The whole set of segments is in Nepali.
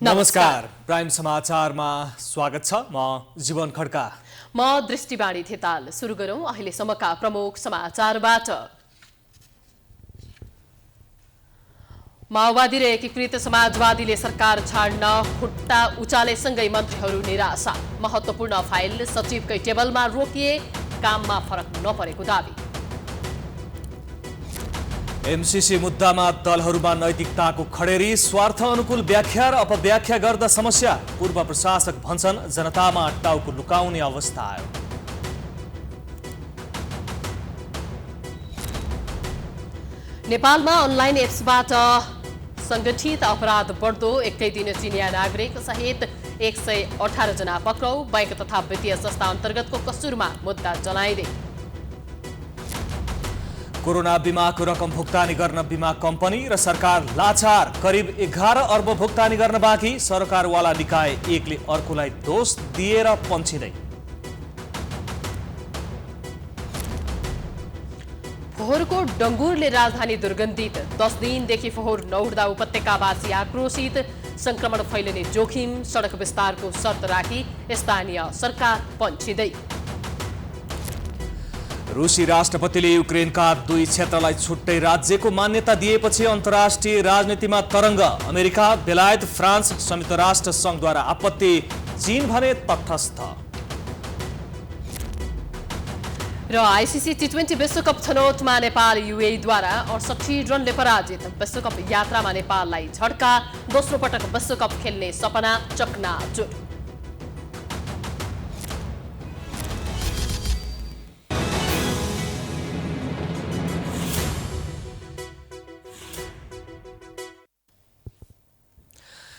नमस्कार, प्राइम समाचारमा स्वागत छ। म जीवन खड्का। म दृष्टिवाणी थेताल। सुरु गरौं अहिलेसम्मका प्रमुख समाचारबाट। माओवादी र एकीकृत समाजवादीले सरकार छाड्न खुट्टा उचालेसँगै मन्त्रीहरू निराशा। महत्त्वपूर्ण फाइल सचिवकै टेबलमा रोकिए, काममा फरक नपरेको दावी। एमसीसी मुद्दामा दलहरूमा नैतिकताको खडेरी, स्वार्थ अनुकूल व्याख्या र अपव्याख्या गर्दा समस्या। पूर्व प्रशासक भन्छन् जनतामा टाउको लुकाउने अवस्था आयो। नेपालमा अनलाइन एप्सबाट संगठित अपराध बढ्दो। एकै दिन चिनिया नागरिक सहित 118 जना पक्राउ। बैंक तथा वित्तीय संस्था अन्तर्गतको कसुरमा मुद्दा जनाइँदै। कोरोना बिमाको रकम भुक्तानी गर्न बिमा कम्पनी र सरकार लाचार। करिब 11 अर्ब भुक्तानी गर्न बाँकी। सरकारवाला निकाय एकले अर्कोलाई दोष दिएर पन्छिँदै। फोहोरको डङ्गुरले राजधानी दुर्गन्धित। 10 दिनदेखि फोहोर नउठ्दा उपत्यकावासी आक्रोशित। संक्रमण फैलिने जोखिम, सडक विस्तारको शर्त राखी स्थानीय सरकार पन्छिँदै। रुसी राष्ट्रपतिले युक्रेनका 2 क्षेत्रलाई छुट्टै राज्यको मान्यता दिएपछि अन्तर्राष्ट्रिय राजनीतिमा तरङ्ग। अमेरिका, बेलायत, फ्रान्स, संयुक्त राष्ट्र सङ्घद्वारा आपत्ति। चीन भने तटस्थ। र आइसिसी टी20 विश्वकप छनौटमा नेपाल युएईद्वारा 68 रनले पराजित। विश्वकप यात्रामा नेपाललाई झड्का। दोस्रो पटक विश्वकप खेल्ने सपना चकनाचुर।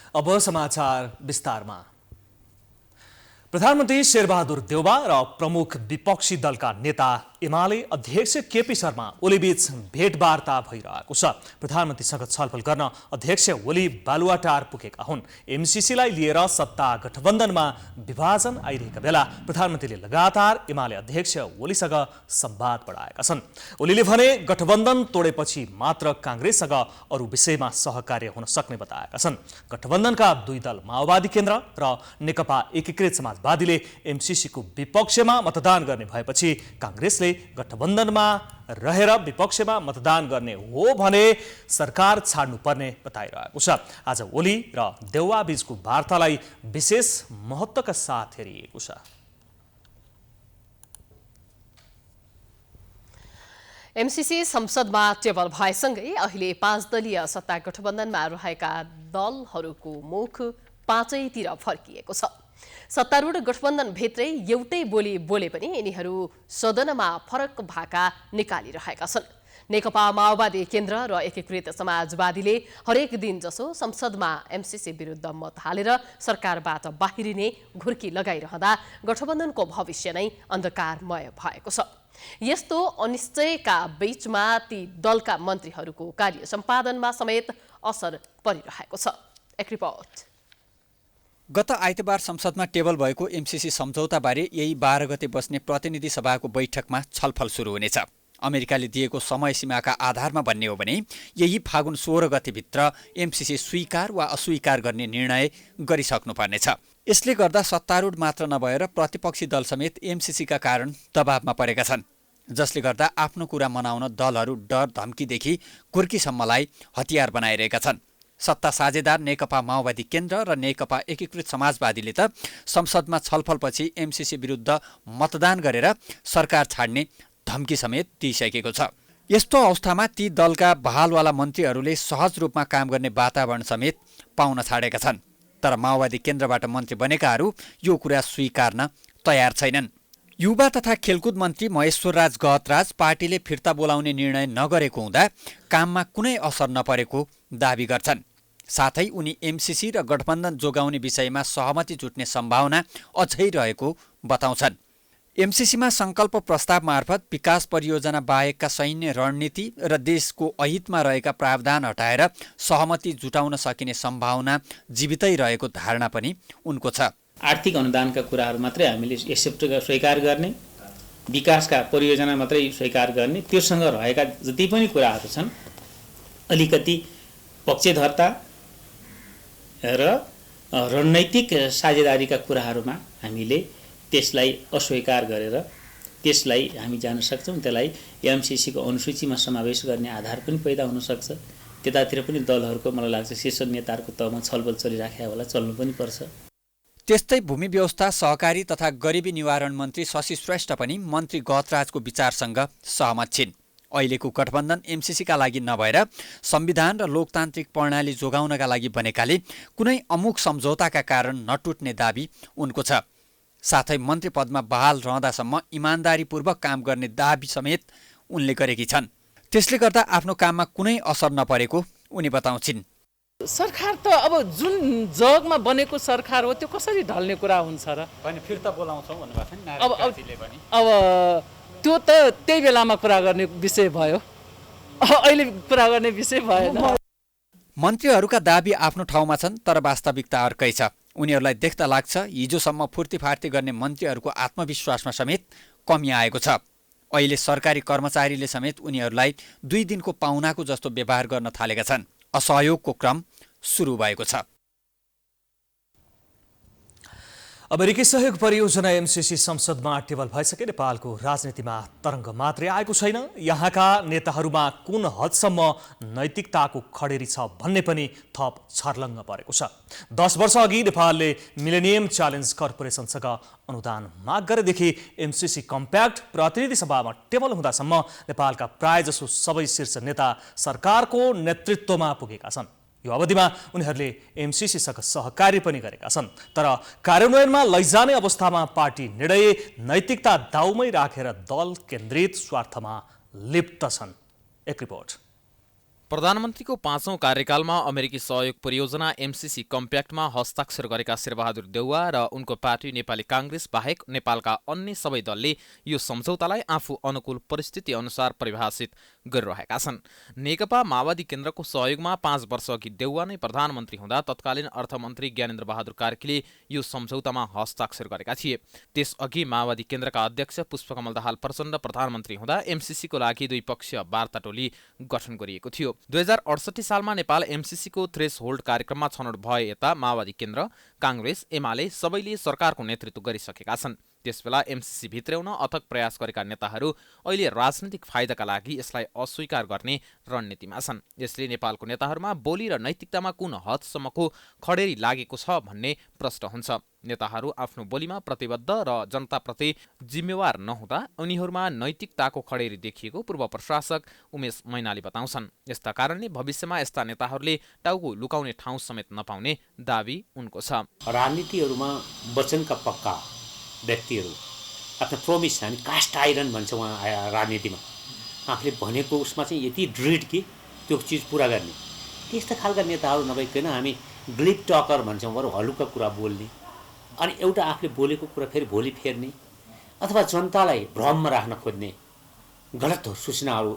अब समाचार विस्तारमा। प्रधानमन्त्री शेरबहादुर देउबा र प्रमुख विपक्षी दलका नेता एमाले अध्यक्ष केपी शर्मा ओलीबीच भेटवार्ता भइरहेको छ। प्रधानमन्त्रीसँग छलफल गर्न अध्यक्ष ओली बालुवाटार पुगेका हुन्। एमसीसीलाई लिएर सत्ता गठबन्धनमा विभाजन आइरहेका बेला प्रधानमन्त्रीले लगातार एमाले अध्यक्ष ओलीसँग संवाद बढाएका छन्। ओलीले भने गठबन्धन तोडेपछि मात्र काङ्ग्रेससँग अरू विषयमा सहकार्य हुन सक्ने बताएका छन्। गठबन्धनका 2 दल माओवादी केन्द्र र नेकपा एकीकृत समाजवादीले एमसीसीको विपक्षमा मतदान गर्ने भएपछि काङ्ग्रेसले गठबन्धनमा रहेर विपक्षमा मतदान गर्ने हो भने सरकार छाड्नुपर्ने बताइरहेको छ। आज ओली र देउवा बीचको वार्तालाई विशेष महत्त्वका साथ हेरिएको छ। एमसीसी संसदमा टेबल भएसँगै अहिले 5 दलीय सत्ता गठबन्धनमा रहेका दलहरूको मुख 5तिर फर्किएको छ। सत्तारूढ गठबन्धन भित्रै एउटै बोली बोले पनि यिनीहरू सदनमा फरक भाका निकालिरहेका छन्। नेकपा माओवादी केन्द्र र एकीकृत समाजवादीले हरेक दिन जसो संसदमा एमसीसी विरुद्ध मत हालेर सरकारबाट बाहिरिने घुर्की लगाइरहँदा गठबन्धनको भविष्य नै अन्धकारमय भएको छ। यस्तो अनिश्चयका बीचमा ती दलका मन्त्रीहरूको कार्य सम्पादनमा समेत असर परिरहेको छ। एक रिपोर्ट। गत आइतबार संसदमा टेबल भएको एमसीसी सम्झौताबारे यही 12 गते बस्ने प्रतिनिधि सभाको बैठकमा छलफल सुरु हुनेछ। अमेरिकाले दिएको समय सीमाका आधारमा भन्ने हो भने यही फागुन 16 गतेभित्र एमसीसी स्वीकार वा अस्वीकार गर्ने निर्णय गरिसक्नुपर्नेछ। यसले गर्दा सत्तारूढ मात्र नभएर प्रतिपक्षी दल समेत एमसीसीका कारण दबावमा परेका छन्, जसले गर्दा आफ्नो कुरा मनाउन दलहरू डर धम्कीदेखि कुर्कीसम्मलाई हतियार बनाइरहेका छन्। सत्ता साझेदार नेकपा माओवादी केन्द्र र नेकपा एकीकृत समाजवादीले त संसदमा छलफलपछि एमसीसी विरुद्ध मतदान गरेर सरकार छाड्ने धम्की समेत दिइसकेको छ। यस्तो अवस्थामा ती दलका बहालवाला मन्त्रीहरूले सहज रूपमा काम गर्ने वातावरण समेत पाउन छाडेका छन्। तर माओवादी केन्द्रबाट मन्त्री बनेकाहरू यो कुरा स्वीकार्न तयार छैनन्। युवा तथा खेलकुद मन्त्री महेश्वरराज गहतराज पार्टीले फिर्ता बोलाउने निर्णय नगरेको हुँदा काममा कुनै असर नपरेको दावी गर्छन्। साथै उनी एमसीसी र गठबन्धन जोगाउने विषयमा सहमति जुट्ने सम्भावना अझै रहेको बताउँछन्। एमसीसीमा संकल्प प्रस्ताव मार्फत विकास परियोजना बाहेकका सैन्य रणनीति र देशको अहितमा रहेका प्रावधान हटाएर सहमति जुटाउन सकिने सम्भावना जीवितै रहेको धारणा पनि उनको छ। आर्थिक अनुदानका कुराहरू मात्रै हामीले एक्सेप्ट स्वीकार गर्ने, विकासका परियोजना मात्रै स्वीकार गर्ने, त्योसँग रहेका जति पनि कुराहरू छन् अलिकति पक्षधर्ता र रणनैतिक साझेदारीका कुराहरूमा हामीले त्यसलाई अस्वीकार गरेर त्यसलाई हामी जान सक्छौँ। त्यसलाई एमसिसीको अनुसूचीमा समावेश गर्ने आधार पनि पैदा हुनसक्छ। त्यतातिर पनि दलहरूको मलाई लाग्छ शीर्ष नेताहरूको तहमा छलफल चलिराखेको होला, चल्नु पनि पर्छ। त्यस्तै भूमि व्यवस्था, सहकारी तथा गरिबी निवारण मन्त्री शशि श्रेष्ठ पनि मन्त्री गहतराजको विचारसँग सहमत छिन्। अहिलेको गठबन्धन एमसिसीका लागि नभएर संविधान र लोकतान्त्रिक प्रणाली जोगाउनका लागि बनेकाले कुनै अमुक सम्झौताका कारण नटुट्ने दाबी उनको छ। साथै मन्त्री पदमा बहाल रहँदासम्म इमान्दारीपूर्वक काम गर्ने दाबी समेत उनले गरेकी छन्। त्यसले गर्दा आफ्नो काममा कुनै असर नपरेको उनी बताउँछिन्। सरकार त अब जुन जगमा बनेको सरकार हो त्यो कसरी ढल्ने कुरा हुन्छ र? फिर्ता बोलाउँछौँ भन्नुभएको थियो नि नारायण पनि। अब त्यो त त्यही बेलामा कुरा गर्ने विषय भयो, अहिले कुरा गर्ने विषय भएन। मन्त्रीहरूका दाबी आफ्नो ठाउँमा छन्, तर वास्तविकता अर्कै छ। उनीहरूलाई देख्दा लाग्छ हिजोसम्म फुर्तीफार्ती गर्ने मन्त्रीहरूको आत्मविश्वासमा समेत कमी आएको छ। अहिले सरकारी कर्मचारीले समेत उनीहरूलाई 2 दिनको पाहुनाको जस्तो व्यवहार गर्न थालेका छन्। असहयोगको क्रम सुरु भएको छ। अमेरिकी सहयोग परियोजना एमसिसी संसदमा टेबल भइसके नेपालको राजनीतिमा तरङ्ग मात्रै आएको छैन, यहाँका नेताहरूमा कुन हदसम्म नैतिकताको खडेरी छ भन्ने पनि थप छर्लङ्ग परेको छ। 10 वर्ष अघि नेपालले मिलेनियम च्यालेन्ज कर्पोरेसनसँग अनुदान माग गरेदेखि एमसिसी कम्प्याक्ट प्रतिनिधि सभामा टेबल हुँदासम्म नेपालका प्रायजसो सबै शीर्ष नेता सरकारको नेतृत्वमा पुगेका छन्। यो अवधिमा उनीहरूले एमसिसीसँग सहकार्य पनि गरेका छन्, तर कार्यान्वयनमा लैजाने अवस्थामा पार्टी निर्णय नैतिकता दाउमै राखेर दल केन्द्रित स्वार्थमा लिप्त छन्। एक रिपोर्ट। प्रधानमन्त्रीको 5औं कार्यकालमा अमेरिकी सहयोग परियोजना एमसिसी कम्प्याक्टमा हस्ताक्षर गरेका शेरबहादुर देउवा र उनको पार्टी नेपाली कांग्रेस बाहेक नेपालका अन्य सबै दलले यो सम्झौतालाई आफू अनुकूल परिस्थिति अनुसार परिभाषित गरिरहेका छन्। नेकपा माओवादी केन्द्रको सहयोगमा 5 वर्ष अघि देउवा नै प्रधानमन्त्री हुँदा तत्कालीन अर्थमन्त्री ज्ञानेन्द्र बहादुर कार्कीले यो सम्झौतामा हस्ताक्षर गरेका थिए। त्यसअघि माओवादी केन्द्रका अध्यक्ष पुष्पकमल दाहाल प्रचण्ड प्रधानमन्त्री हुँदा एमसिसीको लागि द्विपक्षीय वार्ता टोली गठन गरिएको थियो। 2068 सालमा नेपाल एमसिसीको थ्रेस होल्ड कार्यक्रममा छनौट भए यता माओवादी केन्द्र, कांग्रेस, एमाले सबैले सरकारको नेतृत्व गरिसकेका छन्। त्यसबेला एमसिसी भित्र्याउन अथक प्रयास गरेका नेताहरू अहिले राजनीतिक फाइदाका लागि यसलाई अस्वीकार गर्ने रणनीतिमा छन्। यसले नेपालको नेताहरूमा बोली र नैतिकतामा कुन हदसम्मको खडेरी लागेको छ भन्ने प्रश्न हुन्छ। नेताहरू आफ्नो बोलीमा प्रतिबद्ध र जनताप्रति जिम्मेवार नहुँदा उनीहरूमा नैतिकताको खडेरी देखिएको पूर्व प्रशासक उमेश मैनाली बताउँछन्। यस्ता कारणले भविष्यमा यस्ता नेताहरूले टाउको लुकाउने ठाउँ समेत नपाउने दाबी उनको छ। राजनीतिहरूमा वचनका पक्का व्यक्तिहरू आफ्नो प्रोमिस, हामी कास्ट आइरन भन्छ उहाँ राजनीतिमा, आफूले भनेको उसमा चाहिँ यति दृढ कि त्यो चिज पुरा गर्ने, त्यस्ता खालका नेताहरू नभइकन हामी ग्लिप टकर भन्छौँ, बरु हलुका कुरा बोल्ने, अनि एउटा आफूले बोलेको कुरा फेरि भोलि फेर्ने अथवा जनतालाई भ्रममा राख्न खोज्ने गलत सूचनाहरू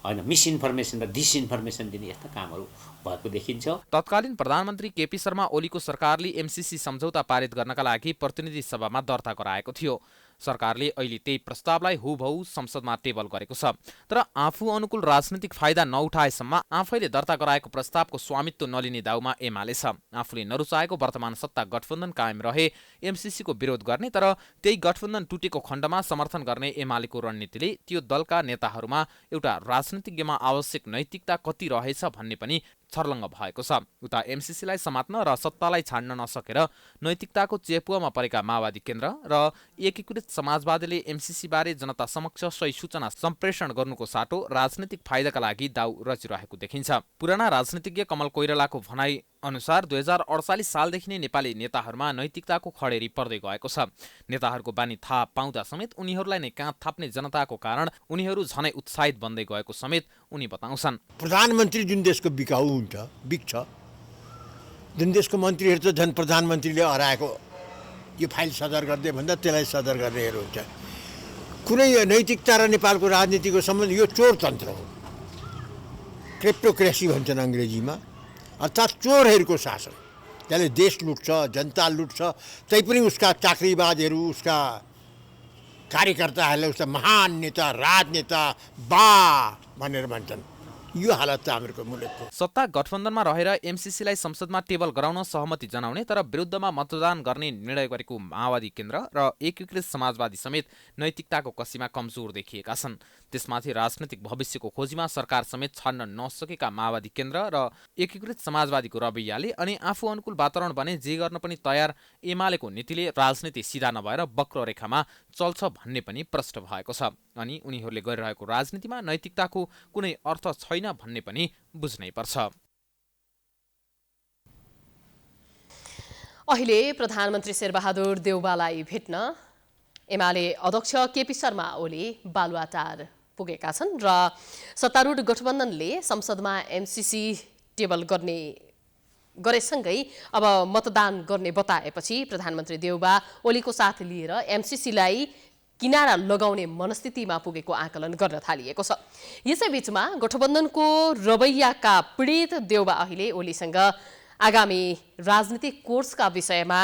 होइन, मिसइन्फर्मेसन र डिसइन्फर्मेसन दिने यस्ता कामहरू भएको देखिन्छ। तत्कालीन प्रधानमन्त्री केपी शर्मा ओलीको सरकारले एमसिसी सम्झौता पारित गर्नका लागि प्रतिनिधि सभामा दर्ता गराएको थियो। सरकारले अहिले त्यही प्रस्तावलाई हुबहु संसदमा टेबल गरेको छ। तर आफू अनुकूल राजनीतिक फाइदा नउठाएसम्म आफैले दर्ता गराएको प्रस्तावको स्वामित्व नलिने दाउमा एमाले छ। आफूले नरुचाएको वर्तमान सत्ता गठबन्धन कायम रहे एमसिसीको विरोध गर्ने, तर त्यही गठबन्धन टुटेको खण्डमा समर्थन गर्ने एमालेको रणनीतिले त्यो दलका नेताहरूमा एउटा राजनीतिज्ञमा आवश्यक नैतिकता कति रहेछ भन्ने पनि छर्लङ्ग भएको छ। उता एमसिसीलाई समात्न र सत्तालाई छाड्न नसकेर नैतिकताको चेपुवामा परेका माओवादी केन्द्र र एकीकृत समाजवादीले एमसिसी बारे जनता समक्ष सही सूचना सम्प्रेषण गर्नुको साटो राजनीतिक फाइदाका लागि दाउ रचिरहेको देखिन्छ। पुराना राजनीतिज्ञ कमल कोइरालाको भनाइ अनुसार 2048 सालदेखि नै नेपाली नेताहरूमा नैतिकताको खडेरी पर्दै गएको छ। नेताहरूको बानी थाहा पाउँदा समेत उनीहरूलाई नै काँध थाप्ने जनताको कारण उनीहरू झनै उत्साहित बन्दै गएको समेत उनी बताउँछन्। प्रधानमन्त्री जुन देशको बिकाउ हुन्छ, बिक्छ, जुन देशको मन्त्रीहरू त झन् प्रधानमन्त्रीले हराएको यो फाइल सदर गर्दै भन्दा त्यसलाई सदर गर्नेहरू हुन्छ। कुनै नैतिकता र नेपालको राजनीतिको सम्बन्ध यो चोरतन्त्र हो, क्रिप्टोक्रेसी भन्छन् अङ्ग्रेजीमा, अर्थात् चोरहरूको शासन। त्यसले देश लुट्छ, जनता लुट्छ, तैपनि उसका चाकरीबाजहरू, उसका कार्यकर्ताहरूले उसलाई महान नेता, राजनेता, बा भनेर भन्छन्। यो हालत छ हाम्रो मुलुकको। सत्ता गठबन्धनमा रहेर एमसीसीलाई संसदमा टेबल गराउन सहमति जनाउने तर विरुद्धमा मतदान गर्ने निर्णय गरेको माओवादी केन्द्र र एकीकृत समाजवादी समेत नैतिकताको कसीमा कमजोर देखिएका छन्। त्यसमाथि राजनैतिक भविष्यको खोजीमा सरकार समेत छान्न नसकेका माओवादी केन्द्र र एकीकृत समाजवादीको रवैयाले अनि आफू अनुकूल वातावरण भने जे गर्न पनि तयार एमालेको नीतिले राजनीति सिधा नभएर वक्र रेखामा चल्छ भन्ने पनि प्रश्न भएको छ। अनि उनीहरूले गरिरहेको राजनीतिमा नैतिकताको कुनै अर्थ छैन भन्ने पनि बुझ्नै पर्छ। अहिले प्रधानमन्त्री शेरबहादुर देउवालाई भेट्न एमाले अध्यक्ष केपी शर्मा ओली बालुवाटार पुगेका छन् र सत्तारूढ गठबन्धनले संसदमा एमसीसी टेबल गरेसँगै अब मतदान गर्ने बताएपछि प्रधानमन्त्री देउवा ओलीको साथ लिएर एमसीसीलाई किनारा लगाउने मनस्थितिमा पुगेको आकलन गर्न थालिएको छ। यसैबीचमा गठबन्धनको रवैयाका पीडित देउवा अहिले ओलीसँग आगामी राजनीतिक कोर्सका विषयमा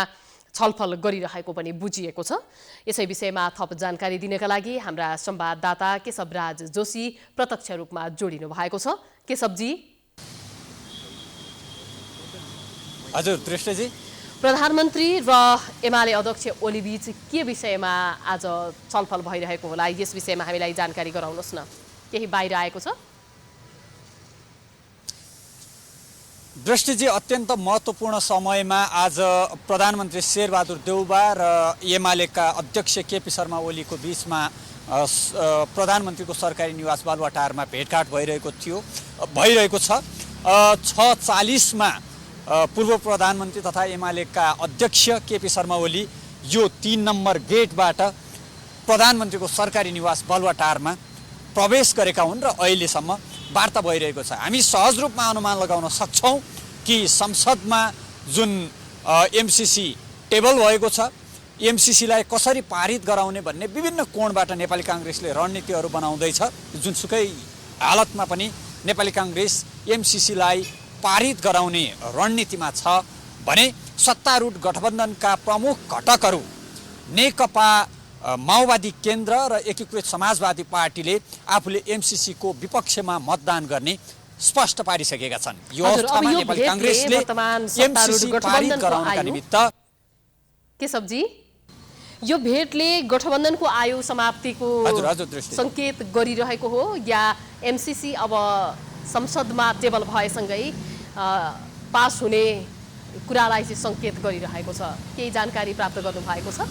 छलफल गरिरहेको पनि बुझिएको छ। यसै विषयमा थप जानकारी दिनका लागि हाम्रा संवाददाता केशवराज जोशी प्रत्यक्ष रूपमा जोडिनु भएको छ। केशवजी। हजुर दृष्टजी, प्रधानमन्त्री र एमाले अध्यक्ष ओलीबीच के विषयमा आज छलफल भइरहेको होला, यस विषयमा हामीलाई जानकारी गराउनुहोस् न। केही बाहिर आएको छ? दृष्टिजी, अत्यन्त महत्त्वपूर्ण समयमा आज प्रधानमन्त्री शेरबहादुर देउवा र एमालेका अध्यक्ष केपी शर्मा ओलीको बीचमा प्रधानमन्त्रीको सरकारी निवास बालुवाटारमा भेटघाट भइरहेको छ। 6:40मा पूर्व प्रधानमन्त्री तथा एमालेका अध्यक्ष केपी शर्मा ओली यो 3 नम्बर गेटबाट प्रधानमन्त्रीको सरकारी निवास बालुवाटारमा प्रवेश गरेका हुन् र अहिलेसम्म वार्ता भइरहेको छ। हामी सहज रूपमा अनुमान लगाउन सक्छौँ कि संसदमा जुन एमसीसी टेबल भएको छ, एमसीसीलाई कसरी पारित गराउने भन्ने विभिन्न कोणबाट नेपाली काङ्ग्रेसले रणनीतिहरू बनाउँदैछ। जुनसुकै हालतमा पनि नेपाली काङ्ग्रेस एमसीसीलाई पारित गराउने रणनीतिमा छ भने सत्तारूढ गठबन्धनका प्रमुख घटकहरू नेकपा माओवादी केन्द्र र एकीकृत समाजवादी पार्टीले आफूले एमसीसीको विपक्षमा मतदान गर्ने स्पष्ट पारिसकेका छन्। यो अवस्थामा नेपाली काङ्ग्रेसले एमसीसी पारित गराउनका निमित्त केशवजी, यो भेटले गठबन्धनको आयु समाप्तिको संकेत गरिरहेको हो या एमसीसी अब संसदमा टेबल भएसँगै पास हुने कुरालाई चाहिँ संकेत गरिरहेको छ? केही जानकारी प्राप्त गर्नु भएको छ?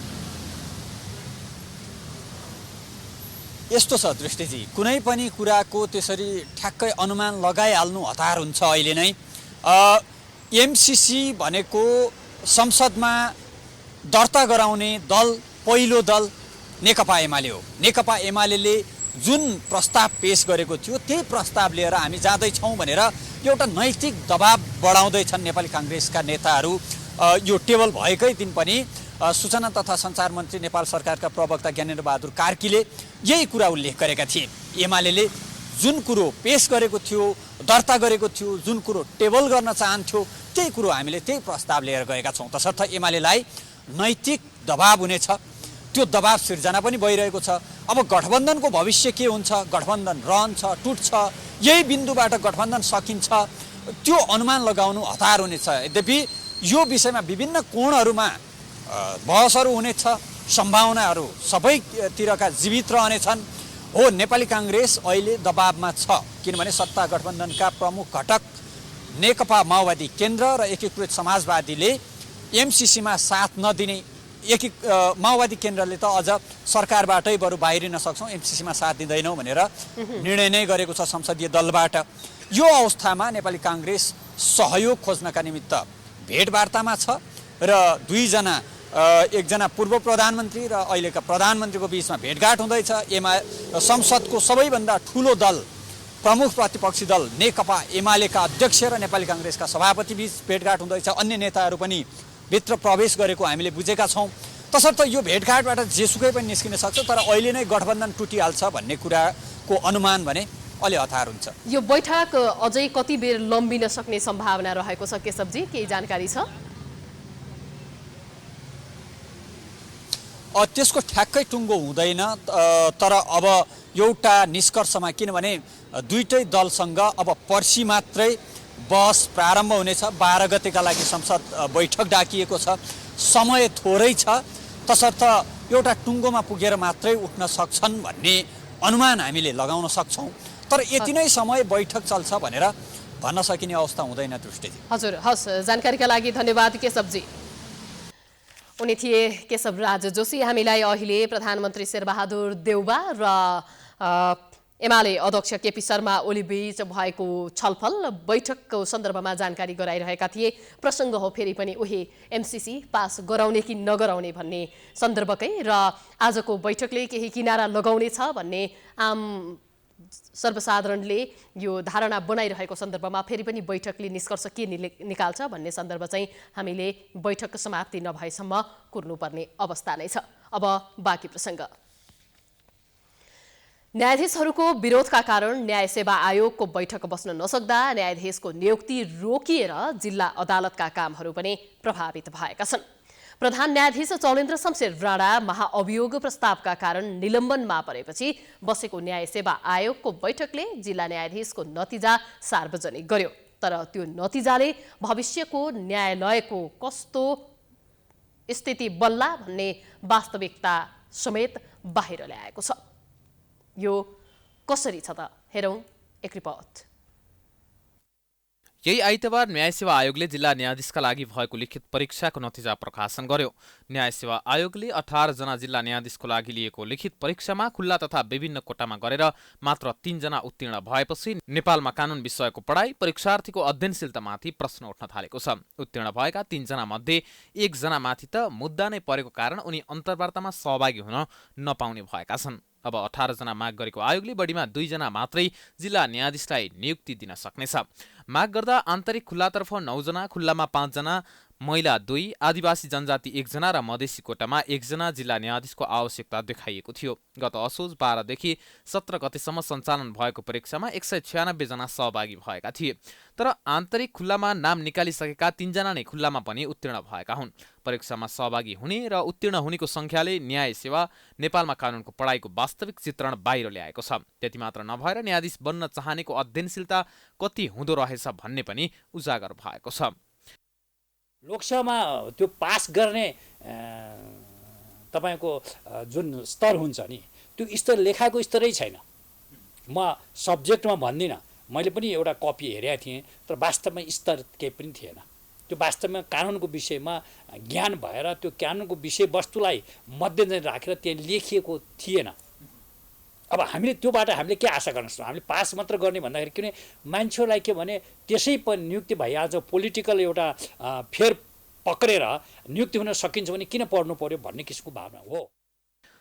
यस्तो छ दृष्टिजी, कुनै पनि कुराको त्यसरी ठ्याक्कै अनुमान लगाइहाल्नु हतार हुन्छ। अहिले नै एमसीसी भनेको संसदमा दर्ता गराउने दल पहिलो दल नेकपा एमाले हो। नेकपा एमाले जुन प्रस्ताव पेश गरेको थियो त्यही प्रस्ताव लिएर हामी जाँदैछौँ भनेर एउटा नैतिक दबाब बढाउँदैछन् नेपाली काङ्ग्रेसका नेताहरू। यो टेबल भएकै दिन पनि सूचना तथा सञ्चार मन्त्री नेपाल सरकारका प्रवक्ता ज्ञानेन्द्र बहादुर कार्कीले यही कुरा उल्लेख गरेका थिए। एमाले जुन कुरो पेश गरेको थियो, दर्ता गरेको थियो, जुन कुरो टेबल गर्न चाहन्थ्यो त्यही कुरो हामीले त्यही प्रस्ताव लिएर गएका छौँ। तसर्थ एमालेलाई नैतिक दबाब हुनेछ, त्यो दबाब सिर्जना पनि भइरहेको छ। अब गठबन्धनको भविष्य के हुन्छ, गठबन्धन रहन्छ टुट्छ, यही बिन्दुबाट गठबन्धन सकिन्छ, त्यो अनुमान लगाउनु हतार हुनेछ। यद्यपि यो विषयमा विभिन्न कोणहरूमा बहसहरू हुनेछ, सम्भावनाहरू सबैतिरका जीवित रहनेछन्। हो, नेपाली काङ्ग्रेस अहिले दबाबमा छ किनभने सत्ता गठबन्धनका प्रमुख घटक नेकपा माओवादी केन्द्र र एकीकृत समाजवादीले एमसीसीमा साथ नदिने, माओवादी केन्द्रले त अझ सरकारबाटै बरु बाहिरिन सक्छौँ, एमसीसीमा साथ दिँदैनौँ भनेर निर्णय नै गरेको छ संसदीय दलबाट। यो अवस्थामा नेपाली काङ्ग्रेस सहयोग खोज्नका निमित्त भेटवार्तामा छ र एकजना पूर्व प्रधानमन्त्री र अहिलेका प्रधानमन्त्रीको बीचमा भेटघाट हुँदैछ। संसदको सबैभन्दा ठुलो दल, प्रमुख प्रतिपक्षी दल नेकपा एमालेका अध्यक्ष र नेपाली काङ्ग्रेसका सभापति बीच भेटघाट हुँदैछ। अन्य नेताहरू पनि भित्र प्रवेश गरेको हामीले बुझेका छौँ। तसर्थ यो भेटघाटबाट जेसुकै पनि निस्किन सक्छ, तर अहिले नै गठबन्धन टुटिहाल्छ भन्ने कुराको अनुमान भने अलि हतार हुन्छ। यो बैठक अझै कति बेर लम्बिन सक्ने सम्भावना रहेको छ केशवजी, केही जानकारी छ? त्यसको ठ्याक्कै टुङ्गो हुँदैन। तर अब एउटा निष्कर्षमा, किनभने दुईटै दलसँग अब पर्सि मात्रै बहस प्रारम्भ हुनेछ। 12 गतेका लागि संसद बैठक डाकिएको छ, समय थोरै छ, तसर्थ एउटा टुङ्गोमा पुगेर मात्रै उठ्न सक्छन् भन्ने अनुमान हामीले लगाउन सक्छौँ। तर यति नै समय बैठक चल्छ भनेर भन्न सकिने अवस्था हुँदैन दृष्टिजी। हजुर, हस्, जानकारीका लागि धन्यवाद केशवजी। उनी थिए केशव राज जोशी। हामीलाई अहिले प्रधानमन्त्री शेरबहादुर देउबा र एमाले अध्यक्ष केपी शर्मा ओली बीच भएको छलफल बैठकको सन्दर्भमा जानकारी गराइरहेका थिए। प्रसङ्ग हो फेरि पनि उही एमसीसी पास गराउने कि नगराउने भन्ने सन्दर्भकै, र आजको बैठकले केही किनारा लगाउने छ भन्ने आम सर्वसाधारणले यो धारणा बनाइरहेको सन्दर्भमा फेरि पनि बैठकले निष्कर्ष के निकाल्छ भन्ने सन्दर्भ चाहिँ हामीले बैठकको समाप्ति नभएसम्म कुर्नुपर्ने अवस्था नै छ। अब बाँकी प्रसङ्ग। न्यायाधीशहरूको विरोधका कारण न्याय सेवा आयोगको बैठक बस्न नसक्दा न्यायाधीशको नियुक्ति रोकिएर जिल्ला अदालतका कामहरू पनि प्रभावित भएका छन्। प्रधान न्यायाधीश चौलेन्द्र शमशेर राणा महाअभियोग प्रस्तावका कारण निलम्बनमा परेपछि बसेको न्याय सेवा आयोगको बैठकले जिल्ला न्यायाधीशको नतिजा सार्वजनिक गर्यो। तर त्यो नतिजाले भविष्यको न्यायालयको कस्तो स्थिति बल्ला भन्ने वास्तविकता समेत बाहिर ल्याएको छ। यो कसरी छ त, हेरौँ एक रिपोर्ट। यही आइतबार न्याय सेवा आयोगले जिल्ला न्यायाधीशका लागि भएको लिखित परीक्षाको नतिजा प्रकाशन गर्यो। न्याय सेवा आयोगले 18 जना जिल्ला न्यायाधीशको लागि लिएको लिखित परीक्षामा खुल्ला तथा विभिन्न कोटामा गरेर मात्र 3 जना उत्तीर्ण भएपछि नेपालमा कानुन विषयको पढाइ परीक्षार्थीको अध्ययनशीलतामाथि प्रश्न उठ्न थालेको छ। उत्तीर्ण भएका 3 जना मध्ये 1 जना माथि त मुद्दा नै परेको कारण उनी अन्तर्वार्तामा सहभागी हुन नपाउने भएका छन्। अब 18 जना माग गरेको आयोगले बढीमा 2 जना मात्रै जिल्ला न्यायाधीशलाई नियुक्ति दिन सक्नेछ। माग गर्दा आन्तरिक खुल्लातर्फ 9 जना, खुल्लामा 5 जना, महिला 2, आदिवासी जनजाति 1 जना र मधेसी कोटामा 1 जना जिल्ला न्यायाधीशको आवश्यकता देखाइएको थियो। गत असोज 12 देखि 17 गतेसम्म सञ्चालन भएको परीक्षामा 196 जना सहभागी भएका थिए। तर आन्तरिक खुल्लामा नाम निकालिसकेका 3 जना नै खुल्लामा पनि उत्तीर्ण भएका हुन्। परीक्षामा सहभागी हुने र उत्तीर्ण हुनेको संख्याले न्याय सेवा नेपालमा कानुनको पढाइको वास्तविक चित्रण बाहिर ल्याएको छ। त्यति मात्र नभएर न्यायाधीश बन्न चाहनेको अध्ययनशीलता कति हुँदो रहेछ भन्ने पनि उजागर भएको छ। लोकसभामा त्यो पास गर्ने तपाईको जुन स्तर हुन्छ नि, त्यो स्तर लेखाको स्तरै छैन। म सब्जेक्टमा भन्दिनँ, मैले पनि एउटा कपी हेरेको थिएँ, तर वास्तवमा स्तर केही पनि थिएन। त्यो वास्तवमा कानुनको विषयमा ज्ञान भएर त्यो कानुनको विषयवस्तुलाई मध्यनजर राखेर त्यहाँ लेखिएको थिएन। अब हामीले त्योबाट हामीले के आशा गर्न सक्छौँ? हामीले पास मात्र गर्ने भन्दाखेरि किन मान्छेहरूलाई के भने त्यसै पनि नियुक्ति भइहाल्छ, पोलिटिकल एउटा फेर पक्रेर नियुक्ति हुन सकिन्छ भने किन पढ्नु पर्यो भन्ने किसिमको भावना हो।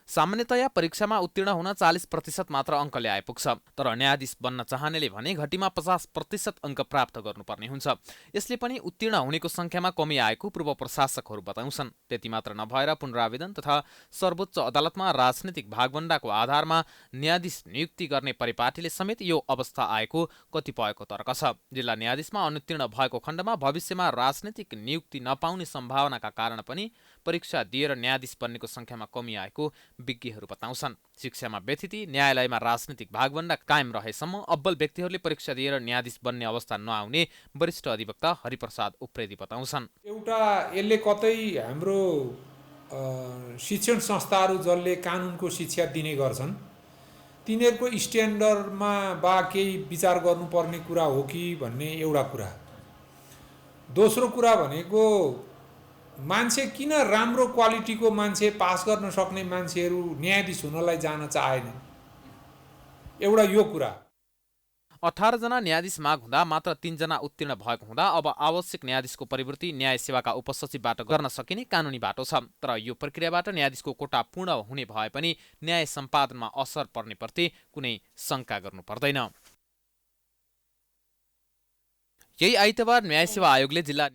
सामान्यतया परीक्षामा उत्तीर्ण हुन 40% मात्र अङ्क ल्याइपुग्छ। तर न्यायाधीश बन्न चाहनेले भने घटीमा 50% अङ्क प्राप्त गर्नुपर्ने हुन्छ। यसले पनि उत्तीर्ण हुनेको संख्यामा कमी आएको पूर्व प्रशासकहरू बताउँछन्। त्यति मात्र नभएर पुनरावेदन तथा सर्वोच्च अदालतमा राजनीतिक भागभण्डाको आधारमा न्यायाधीश नियुक्ति गर्ने परिपाटीले समेत यो अवस्था आएको कतिपयको तर्क छ। जिल्ला न्यायाधीशमा अनुत्तीर्ण भएको खण्डमा भविष्यमा राजनीतिक नियुक्ति नपाउने सम्भावनाका कारण पनि परीक्षा दिएर न्यायाधीश बन्नेको संख्यामा कमी आएको विज्ञहरू बताउँछन्। शिक्षामा व्यथिति, न्यायालयमा राजनीतिक भागभण्डा कायम रहेसम्म अब्बल व्यक्तिहरूले परीक्षा दिएर न्यायाधीश बन्ने अवस्था नआउने वरिष्ठ अधिवक्ता हरिप्रसाद उप्रेती बताउँछन्। एउटा यसले कतै हाम्रो शिक्षण संस्थाहरू जसले कानुनको शिक्षा दिने गर्छन् तिनीहरूको स्ट्यान्डर्डमा बा केही विचार गर्नुपर्ने कुरा हो कि भन्ने एउटा कुरा। दोस्रो कुरा भनेको मान्छे किन राम्रो क्वालिटीको मान्छे पास गर्न सक्ने मान्छेहरू न्यायाधीश हुनलाई जान चाहेनन्, एउटा यो कुरा। 18 जना न्यायाधीश माग हुँदा मात्र 3 जना उत्तीर्ण भएको हुँदा अब आवश्यक न्यायाधीशको परिवृत्ति न्याय सेवाका उपसचिवबाट गर्न सकिने कानुनी बाटो छ। तर यो प्रक्रियाबाट न्यायाधीशको कोटा पूर्ण हुने भए पनि न्याय सम्पादनमा असर पर्ने प्रति कुनै शङ्का गर्नु पर्दैन। यही आइतबार न्याय सेवा आयोगले जिल्ला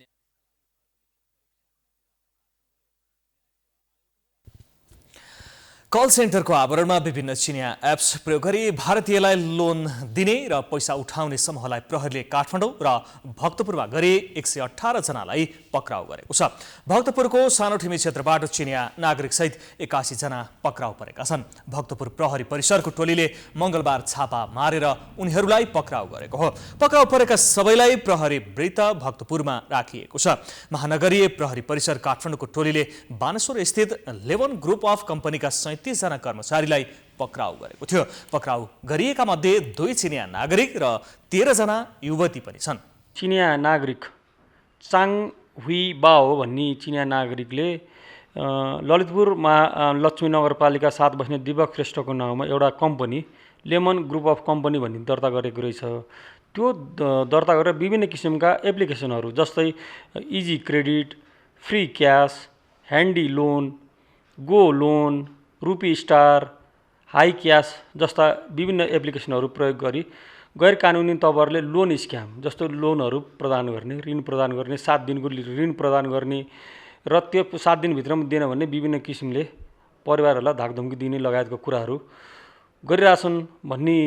कल सेन्टरको आवरणमा विभिन्न चिनिया एप्स प्रयोग गरी भारतीयलाई लोन दिने र पैसा उठाउने समूहलाई प्रहरीले काठमाडौँ र भक्तपुरमा गरी 118 जनालाई पक्राउ गरेको छ। भक्तपुरको सानोठिमी क्षेत्रबाट चिनिया नागरिकसहित 81 जना पक्राउ परेका छन्। भक्तपुर प्रहरी परिसरको टोलीले मङ्गलबार छापा मारेर उनीहरूलाई पक्राउ गरेको हो। पक्राउ परेका सबैलाई प्रहरी वृत्त भक्तपुरमा राखिएको छ। महानगरीय प्रहरी परिसर काठमाडौँको टोलीले बानेश्वर स्थित लेवन ग्रुप अफ कम्पनीका 37 जना कर्मचारीलाई पक्राउ गरेको थियो। पक्राउ गरिएका मध्ये 2 चिनिया नागरिक र 13 जना युवती पनि छन्। चिनिया नागरिक चाङ हुई बाओ भन्ने चिनिया नागरिकले ललितपुरमा लक्ष्मी नगरपालिका 7 बस्ने दिपक श्रेष्ठको नाउँमा एउटा company lemon group of company भन्ने दर्ता गरेको रहेछ। त्यो दर्ता गरेर विभिन्न किसिमका एप्लिकेसनहरू जस्तै easy credit, free cash, handy loan, go loan, rupee star, high cash जस्ता विभिन्न एप्लिकेसनहरू प्रयोग गरी गैर कानुनी तवरले लोन स्क्याम जस्तो लोनहरू प्रदान गर्ने, ऋण प्रदान गर्ने, 7 दिनको ऋण प्रदान गर्ने र त्यो 7 दिनभित्रमा दिएन भने विभिन्न किसिमले परिवारहरूलाई धाकधम्की दिने लगायतका कुराहरू गरिरहेछन् भन्ने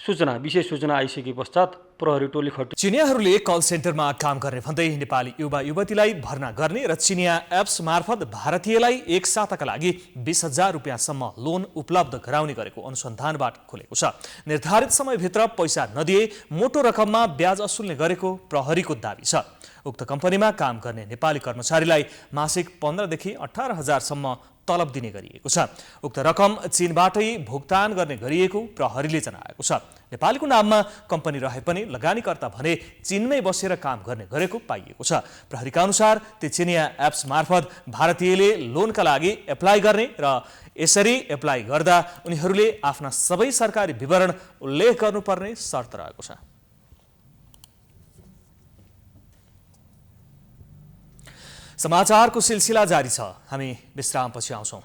विशेष सूचना आइसके पश्चात प्रहरी टोली खट्यो। चिनियाहरूले कल सेन्टरमा काम गर्ने भन्दै नेपाली युवा युवतीलाई भर्ना गर्ने र चिनिया एप्स मार्फत भारतीयलाई 1 साताका लागि 20,000 रुपियाँसम्म लोन उपलब्ध गराउने गरेको अनुसन्धानबाट खुलेको छ। निर्धारित समयभित्र पैसा नदिए मोटो रकममा ब्याज असुल्ने गरेको प्रहरीको दाबी छ। उक्त कम्पनीमा काम गर्ने नेपाली कर्मचारीलाई मासिक 15 देखि 18,000 सम्म तलब दिने गरिएको छ। उक्त रकम चीनबाटै भुक्तान गर्ने गरिएको प्रहरीले जनाएको छ। नेपालीको नाममा कम्पनी रहे पनि लगानीकर्ता भने चीनमै बसेर काम गर्ने गरेको पाइएको छ। प्रहरीका अनुसार ती चिनिया एप्स मार्फत भारतीयले लोनका लागि एप्लाई गर्ने र यसरी एप्लाई गर्दा उनीहरूले आफ्ना सबै सरकारी विवरण उल्लेख गर्नुपर्ने शर्त रहेको छ। समाचारको सिलसिला जारी छ। हामी विश्रामपछि आउँछौँ।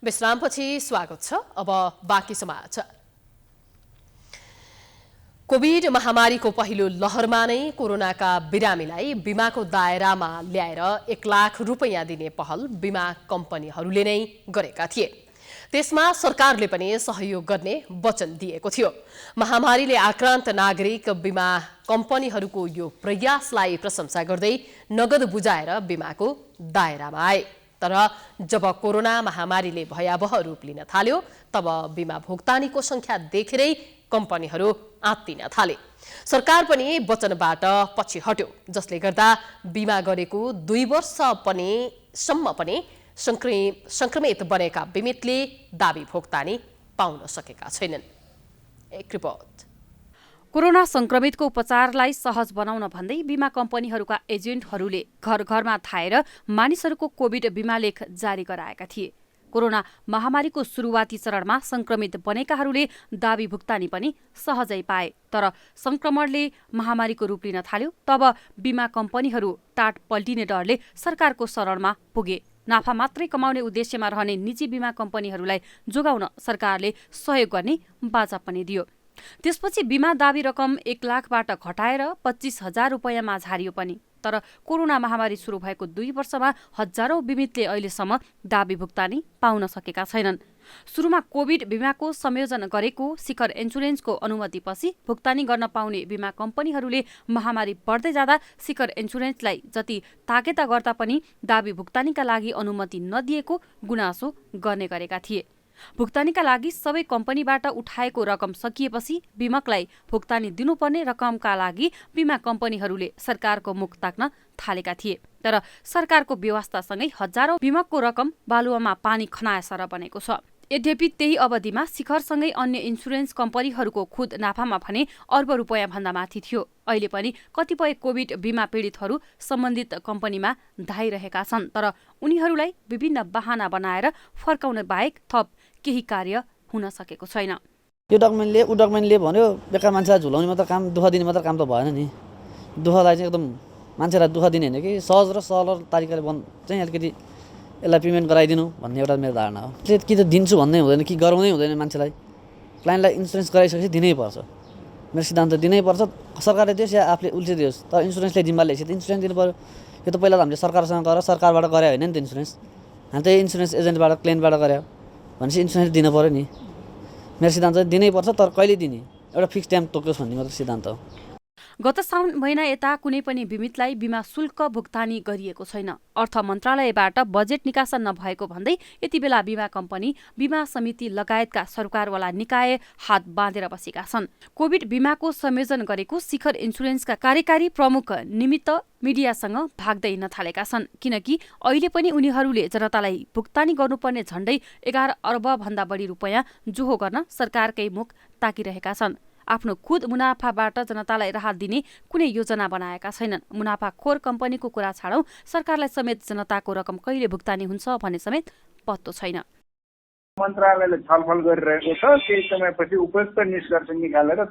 विश्रामपछि स्वागत छ। अब बाँकी समाचार। कोभिड महामारीको पहिलो लहरमा नै कोरोनाका बिरामीलाई बिमाको दायरामा ल्याएर 1 लाख रुपैयाँ दिने पहल बिमा कम्पनीहरूले नै गरेका थिए। त्यसमा सरकारले पनि सहयोग गर्ने वचन दिएको थियो। महामारीले आक्रान्त नागरिक बिमा कम्पनीहरूको यो प्रयासलाई प्रशंसा गर्दै नगद बुझाएर बिमाको दायरामा आए। तर जब कोरोना महामारीले भयावह रूप लिन थाल्यो तब बिमा भुक्तानीको संख्या देखेरै कम्पनीहरू आत्तिन थाले। सरकार पनि वचनबाट पछि हट्यो, जसले गर्दा बिमा गरेको 2 वर्षसम्म पनि संक्रमित बनेका बिमितले दाबी भुक्तानी पाउन सकेका छैनन्। एक रिपोर्ट। कोरोना संक्रमितको उपचारलाई सहज बनाउन भन्दै बिमा कम्पनीहरूका एजेन्टहरूले घर घरमा धाएर मानिसहरूको कोभिड बिमा लेख जारी गराएका थिए। कोरोना महामारीको सुरुवाती चरणमा संक्रमित बनेकाहरूले दाबी भुक्तानी पनि सहजै पाए। तर संक्रमणले महामारीको रूप लिन थाल्यो तब बिमा कम्पनीहरू टाट पल्टिने डरले सरकारको शरणमा पुगे। नाफा मात्रै कमाउने उद्देश्यमा रहने निजी बिमा कम्पनीहरूलाई जोगाउन सरकारले सहयोग गर्ने बाचा पनि दियो। त्यसपछि बिमा दाबी रकम 1 लाखबाट घटाएर 25,000 रुपैयाँमा झारियो पनि। तर कोरोना महामारी सुरु भएको 2 वर्षमा हजारौं बिमितले अहिलेसम्म दाबी भुक्तानी पाउन सकेका छैनन्। सुरुमा कोभिड बिमाको संयोजन गरेको शिखर इन्सुरेन्सको अनुमतिपछि भुक्तानी गर्न पाउने बिमा कम्पनीहरूले महामारी बढ्दै जाँदा शिखर इन्सुरेन्सलाई जति ताकेता गर्दा पनि दाबी भुक्तानीका लागि अनुमति नदिएको गुनासो गर्ने गरेका थिए। भुक्तानीका लागि सबै कम्पनीबाट उठाएको रकम सकिएपछि बिमकलाई भुक्तानी दिनुपर्ने रकमका लागि बिमा कम्पनीहरूले सरकारको मुख ताक्न थालेका थिए। तर सरकारको व्यवस्थासँगै हजारौं बिमकको रकम बालुवामा पानी खनाएसर बनेको छ। यद्यपि त्यही अवधिमा शिखरसँगै अन्य इन्सुरेन्स कम्पनीहरूको खुद नाफामा भने अर्ब रुपैयाँ भन्दा माथि थियो। अहिले पनि कतिपय कोभिड बिमा पीडितहरू सम्बन्धित कम्पनीमा धाइरहेका छन्, तर उनीहरूलाई विभिन्न बहाना बनाएर फर्काउन बाहेक थप केही कार्य हुन सकेको छैन। यो डकुमेन्टले भन्यो बेकार मान्छेलाई झुलाउने मात्र काम, दुःख दिने मात्र काम त भएन नि। दुःखलाई चाहिँ एकदम मान्छेलाई दुःख दिने होइन कि सहज र सरल तरिकाले चाहिँ अलिकति यसलाई पेमेन्ट गराइदिनु भन्ने एउटा मेरो धारणा हो। कि त दिन्छु भन्दै हुँदैन कि गराउँदै हुँदैन मान्छेलाई। क्लाइन्टलाई इन्सुरेन्स गराइसकेपछि दिनै पर्छ। मेरो सिद्धान्त दिनैपर्छ। सरकारले दियोस् या आफूले उल्टिदियोस्, तर इन्सुरेन्सले जिम्मा ल्याएपछि त इन्सुरेन्स दिनु पऱ्यो। यो त पहिला त हामीले सरकारसँग गरेर सरकारबाट गरे होइन नि त इन्सुरेन्स, हामी त इन्सुरेन्स एजेन्टबाट क्लेमबाट गऱ्यो भनेपछि इन्सुरेन्स दिनु पऱ्यो नि। मेरो सिद्धान्त दिनैपर्छ, तर कहिले दिने एउटा फिक्स टाइम तोक्योस् भन्ने मात्र सिद्धान्त हो। गत साउन महिना यता कुनै पनि बिमितलाई बिमा शुल्क भुक्तानी गरिएको छैन। अर्थ मन्त्रालयबाट बजेट निकासा नभएको भन्दै यति बेला बिमा कम्पनी, बिमा समिति लगायतका सरकारवाला निकाय हात बाँधेर बसेका छन्। कोभिड बिमाको संयोजन गरेको शिखर इन्सुरेन्सका कार्यकारी प्रमुख निमित्त मिडियासँग भाग्दै नथालेका छन्, किनकि अहिले पनि उनीहरूले जनतालाई भुक्तानी गर्नुपर्ने झण्डै 11 अर्ब भन्दा बढी रुपियाँ जोहो गर्न सरकारकै मुख ताकिरहेका छन्। आफ्नो खुद मुनाफाबाट जनतालाई राहत दिने कुनै योजना बनाएका छैनन्। मुनाफाखोर कम्पनीको कुरा छाडौं, सरकारलाई समेत जनताको रकम कहिले भुक्तानी हुन्छ भन्ने समेत पत्तो छैन। मन्त्रालयले छलफल गरिरहेको छ, केही समयपछि उपयुक्त निष्कर्ष निकालेर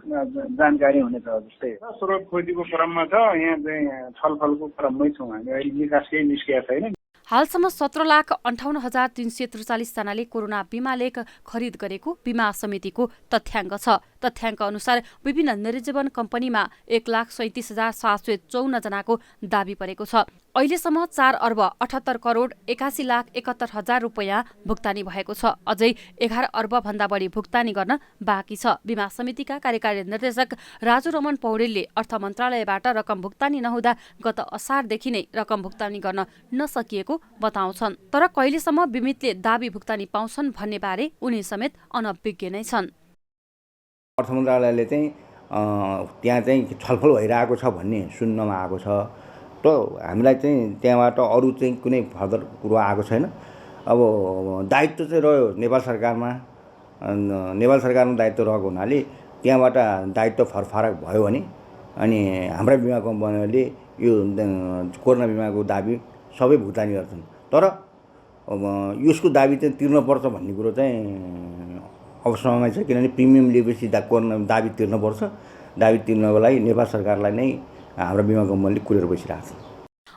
जानकारी हुनेछ। जस्तै स्रोत खोजीको क्रममा छ, यहाँ चाहिँ छलफलको क्रममै छौँ हामी, अहिले निकास केही निस्किएको छैन। हालसम्म 17,58,643 जनाले कोरोना बिमा लेख खरिद गरेको बिमा समितिको तथ्याङ्क छ। तथ्याङ्क अनुसार विभिन्न निर्जीवन कम्पनीमा 1,37,754 जनाको दाबी परेको छ। अहिलेसम्म 4 अर्ब 78 करोड 81,71,000 रुपियाँ भुक्तानी भएको छ। अझै 11 अर्ब भन्दा बढी भुक्तानी गर्न बाँकी छ। बिमा समितिका कार्यकारी निर्देशक राजु रमन पौडेलले अर्थ मन्त्रालयबाट रकम भुक्तानी नहुँदा गत असारदेखि नै रकम भुक्तानी गर्न नसकिएको बताउँछन्। तर कहिलेसम्म बिमितले दाबी भुक्तानी पाउँछन् भन्ने बारे उनी समेत अनभिज्ञ नै छन्। अर्थ मन्त्रालयले चाहिँ त्यहाँ चाहिँ छलफल भइरहेको छ भन्ने सुन्नमा आएको छ। त हामीलाई चाहिँ त्यहाँबाट अरू चाहिँ कुनै फर्दर कुरो आएको छैन। अब दायित्व चाहिँ रह्यो नेपाल सरकारमा, नेपाल सरकारमा दायित्व रहेको हुनाले त्यहाँबाट दायित्व फरक भयो भने अनि हाम्रा बिमा कम्पनीहरूले यो कोरोना बिमाको दाबी सबै भुक्तानी गर्छन्। तर यसको दाबी चाहिँ तिर्नुपर्छ भन्ने कुरो चाहिँ अब समय छ, किनभने प्रिमियम लिएपछि कोरोना दाबी तिर्नुपर्छ। दाबी तिर्नको लागि नेपाल सरकारलाई नै हाम्रो बिमा कम्पनीले कुरेर बसिरहेको छ।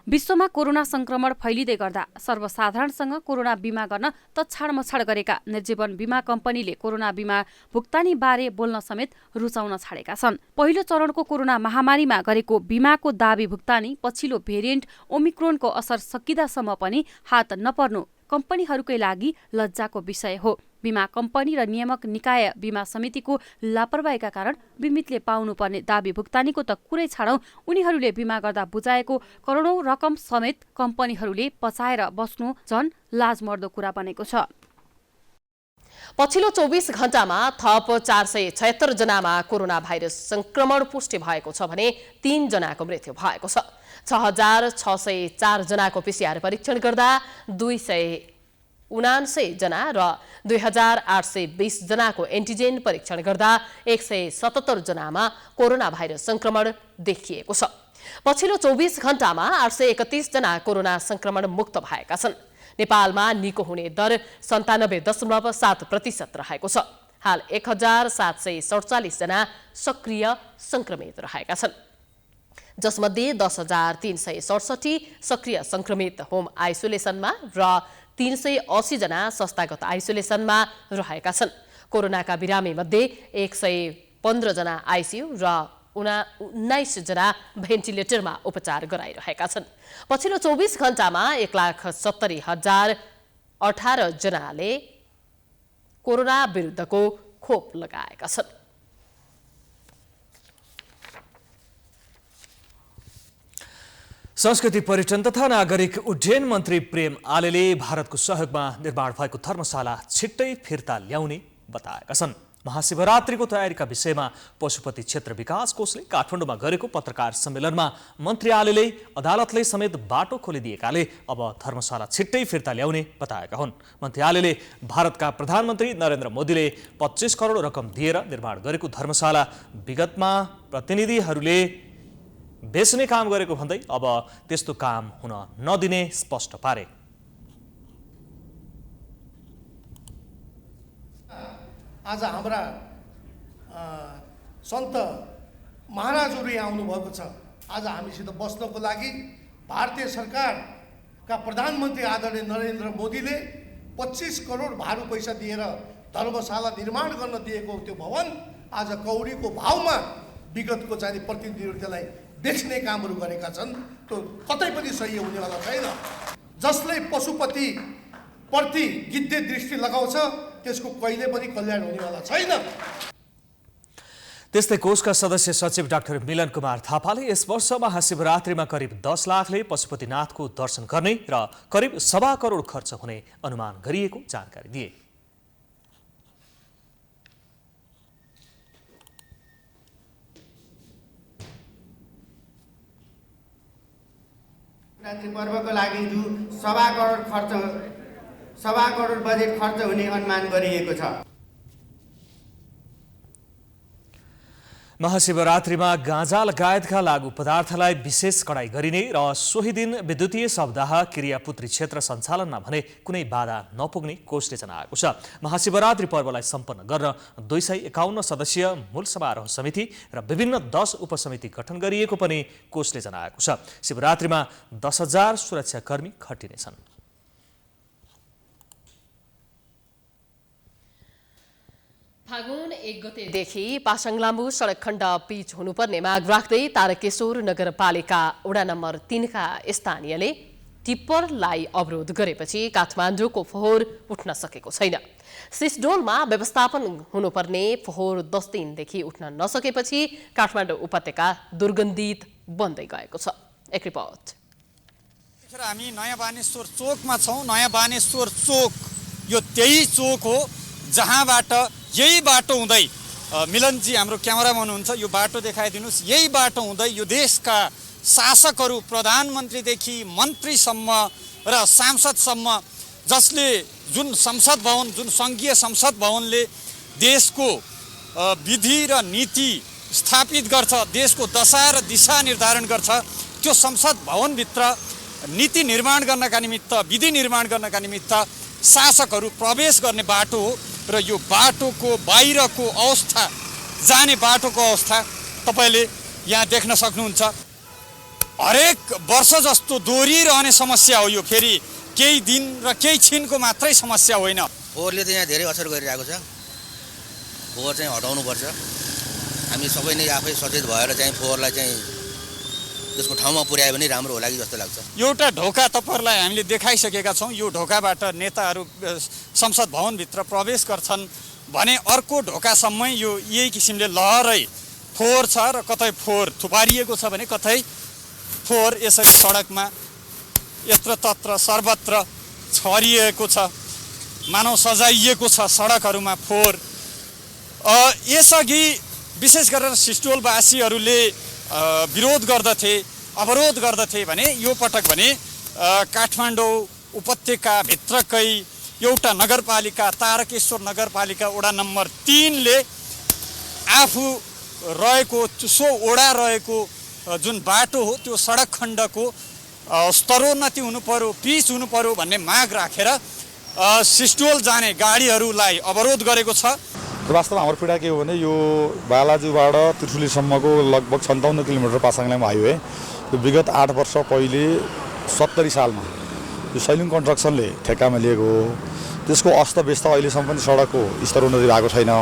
विश्वमा कोरोना संक्रमण फैलिँदै गर्दा सर्वसाधारणसँग कोरोना बिमा गर्न तछाडमछाड गरेका निर्जीवन बिमा कम्पनीले कोरोना बिमा भुक्तानी बारे बोल्न समेत रुचाउन छाडेका छन्। पहिलो चरणको कोरोना महामारीमा गरेको बिमाको दाबी भुक्तानी पछिल्लो भेरिएन्ट ओमिक्रोनको असर सकिँदासम्म पनि हात नपर्नु कम्पनीहरूकै लागि लज्जाको विषय हो। बिमा कम्पनी र नियामक निकाय बिमा समितिको लापरवाहीका कारण बिमितले पाउनुपर्ने दाबी भुक्तानीको त कुरै छाडौं, उनीहरूले बिमा गर्दा बुझाएको करोडौं रकम समेत कम्पनीहरूले पचाएर बस्नु झन् लाजमर्दो कुरा बनेको छ। पछिल्लो 24 घण्टामा थप 476 जनामा कोरोना भाइरस संक्रमण पुष्टि भएको छ भने 3 जनाको मृत्यु भएको छ। 6,604 जनाको PCR परीक्षण गर्दा 279 जना र 2,820 जनाको एन्टिजेन परीक्षण गर्दा 177 जनामा कोरोना भाइरस संक्रमण देखिएको छ। पछिल्लो 24 घण्टामा 831 जना कोरोना संक्रमण मुक्त भएका छन्। नेपालमा निको हुने दर 97.7% रहेको छ। हाल 1,747 जना सक्रिय संक्रमित रहेका छन्, जसमध्ये 10,367 सक्रिय संक्रमित होम आइसोलेसनमा र 380 जना संस्थागत आइसोलेसनमा रहेका छन्। कोरोनाका बिरामी मध्ये 115 जना आइसियु र 19 जना भेन्टिलेटरमा उपचार गराइरहेका छन्। पछिल्लो 24 घण्टामा 1,70,018 जनाले कोरोना विरुद्धको खोप लगाएका छन्। संस्कृति पर्यटन तथा नागरिक उड्डयन मन्त्री प्रेम आलेले भारतको सहयोगमा निर्माण भएको धर्मशाला छिट्टै फिर्ता ल्याउने बताएका छन्। महाशिवरात्रिको तयारीका विषयमा पशुपति क्षेत्र विकास कोषले काठमाडौँमा गरेको पत्रकार सम्मेलनमा मन्त्री आलेले अदालतले समेत बाटो खोलिदिएकाले अब धर्मशाला छिट्टै फिर्ता ल्याउने बताएका हुन्। मन्त्री आलेले भारतका प्रधानमन्त्री नरेन्द्र मोदीले 25 करोड रकम दिएर निर्माण गरेको धर्मशाला विगतमा प्रतिनिधिहरूले बेच्ने काम गरेको भन्दै अब त्यस्तो काम हुन नदिने स्पष्ट पारे। आज हाम्रा सन्त महाराजहरू यहाँ आउनुभएको छ। आज हामीसित बस्नको लागि भारतीय सरकारका प्रधानमन्त्री आदरणीय नरेन्द्र मोदीले 25 करोड भारू पैसा दिएर धर्मशाला निर्माण गर्न दिएको त्यो भवन आज कौडीको भावमा विगतको चाहिँ प्रतिनिधिहरू त्यसलाई बेच्ने कामहरू गरेका छन् त्यो कतै पनि सही हुनेवाला छैन। जसले पशुपति प्रति गिद्धे दृष्टि लगाउँछ त्यसको कहिले पनि कल्याण हुनेवाला छैन। त्यस्तै कोषका सदस्य सचिव डाक्टर मिलन कुमार थापाले यस वर्ष महाशिवरात्रिमा करिब 10 लाखले पशुपतिनाथको दर्शन गर्ने र करिब 1.25 करोड खर्च हुने अनुमान गरिएको जानकारी दिए। शिवरात्रि पर्वको लागि जो 1.25 करोड बजेट खर्च हुने अनुमान गरिएको छ। महाशिवरात्रिमा गाँजा लगायतका लागू पदार्थलाई विशेष कडाई गरिने र सोही दिन विद्युतीय शवदाह क्रियापुत्री क्षेत्र सञ्चालनमा भने कुनै बाधा नपुग्ने कोषले जनाएको छ। महाशिवरात्रि पर्वलाई सम्पन्न गर्न 251 सदस्यीय मूल समारोह समिति र विभिन्न 10 उपसमिति गठन गरिएको पनि कोषले जनाएको छ। शिवरात्रिमा 10,000 सुरक्षाकर्मी खटिनेछन्। फागुन 1 गतेदेखि पासाङ लामु सडक खण्ड पिच हुनुपर्ने माग राख्दै तारकेश्वर नगरपालिका वडा नम्बर 3 का स्थानीयले टिप्परलाई अवरोध गरेपछि काठमाडौँको फोहोर उठ्न सकेको छैन। सिसडोलमा व्यवस्थापन हुनुपर्ने फोहोर 10 दिनदेखि उठ्न नसकेपछि काठमाडौँ उपत्यका दुर्गन्धित बन्दै गएको छ। एक रिपोर्ट। हामी नयाँ बानेश्वर चोकमा छौँ। नयाँ बानेश्वर चोक यो त्यही चोक हो जहाँबाट यही बाटो हुँदै मिलनजी हाम्रो क्यामेराम्यान हुनुहुन्छ, यो बाटो देखाइदिनुहोस्। यही बाटो हुँदै यो देशका शासकहरू प्रधानमन्त्रीदेखि मन्त्रीसम्म र सांसदसम्म जसले जुन संसद भवन जुन सङ्घीय संसद भवनले देशको विधि र नीति स्थापित गर्छ, देशको दशा र दिशा निर्धारण गर्छ, त्यो संसद भवनभित्र नीति निर्माण गर्नका निमित्त विधि निर्माण गर्नका निमित्त शासकहरू प्रवेश गर्ने बाटो हो। र यो बाटोको बाहिरको अवस्था, जाने बाटोको अवस्था तपाईँले यहाँ देख्न सक्नुहुन्छ। हरेक वर्ष जस्तो दोहोरिरहने समस्या हो यो। फेरि केही दिन र केही छिनको मात्रै समस्या होइन। फोहोरले त यहाँ धेरै असर गरिरहेको छ। फोहोर चाहिँ हटाउनुपर्छ। हामी सबै नै आफै सचेत भएर चाहिँ फोहोरलाई चाहिँ त्यसको ठाउँमा पुर्यायो भने राम्रो होला कि जस्तो लाग्छ। एउटा ढोका तपाईँहरूलाई हामीले देखाइसकेका छौँ। यो ढोकाबाट नेताहरू संसद भवनभित्र प्रवेश गर्छन् भने अर्को ढोकासम्म यो यही किसिमले लहरै फोहोर छ र कतै फोहोर थुपारिएको छ भने कतै फोहोर यसरी सडकमा यत्रतत्र सर्वत्र छरिएको छ, मानव सजाइएको छ सडकहरूमा फोहोर। यसअघि विशेष गरेर सिस्टोलवासीहरूले विरोध गर्दथे, अवरोध गर्दथे भने यो पटक भने काठमाडौँ उपत्यकाभित्रकै एउटा नगरपालिका तारकेश्वर नगरपालिका वडा नम्बर 3 ले आफू रहेको सो वडा रहेको जुन बाटो हो त्यो सडक खण्डको स्तरोन्नति हुनु पर्यो, पिच हुनु पर्यो भन्ने माग राखेर सिस्टोल जाने गाडीहरूलाई अवरोध गरेको छ। वास्तवमा हाम्रो पीडा के हो भने यो बालाजुबाट त्रिशुलीसम्मको लगभग 57 किलोमिटर पासाङ लामु हाइवे यो विगत 8 वर्ष पहिले 70 सालमा यो सैलुङ कन्स्ट्रक्सनले ठेक्कामा लिएको हो। त्यसको अस्तव्यस्त अहिलेसम्म पनि सडकको स्तरोन्नति भएको छैन।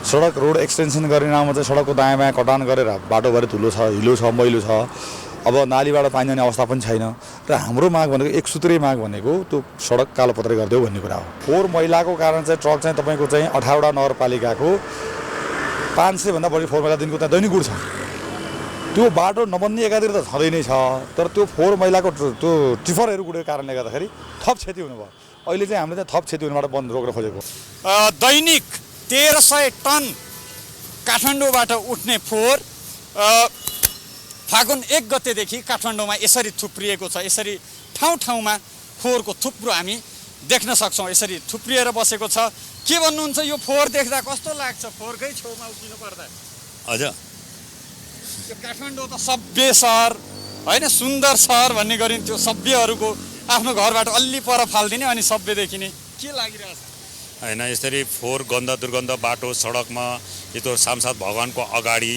सडक रोड एक्सटेन्सन गर्ने नाममा चाहिँ सडकको दायाँ बायाँ कटान गरेर बाटोभरि धुलो छ, हिलो छ, मैलो छ। अब नालीबाट पानी जाने अवस्था पनि छैन र हाम्रो माग भनेको एक सूत्रीय माग भनेको त्यो सडक कालोपत्रे गरिदेऊ भन्ने कुरा हो। फोहोर मैलाको कारण चाहिँ ट्रक चाहिँ तपाईँको चाहिँ 18वटा नगरपालिकाको 500 भन्दा बढी फोहोर मैला दिनको त्यहाँ दैनिक गुड्छ। त्यो बाटो नबन्ने एकातिर त छँदै नै छ, तर त्यो फोहोर मैलाको त्यो टिफरहरू गुडेको कारणले गर्दाखेरि थप क्षति हुनुभयो। अहिले चाहिँ हामीले चाहिँ थप क्षति हुनबाट बन्द रोक्न खोजेको। दैनिक 1300 टन काठमाडौँबाट उठ्ने फोहोर फागुन 1 गतेदेखि काठमाडौँमा यसरी थुप्रिएको छ। यसरी ठाउँ ठाउँमा फोहोरको थुप्रो हामी देख्न सक्छौँ। यसरी थुप्रिएर बसेको छ। के भन्नुहुन्छ, यो फोहोर देख्दा कस्तो लाग्छ? फोहोरकै छेउमा उभिनु पर्दा हजुर यो काठमाडौँ त सभ्य सहर होइन, सुन्दर सहर भन्ने गरिन्थ्यो। सभ्यहरूको आफ्नो घरबाट अलि पर फालिदिने अनि सभ्य देखिने। के लागिरहेछ होइन? यसरी फोहोर गन्ध दुर्गन्ध बाटो सडकमा यो सांसद भगवानको अगाडि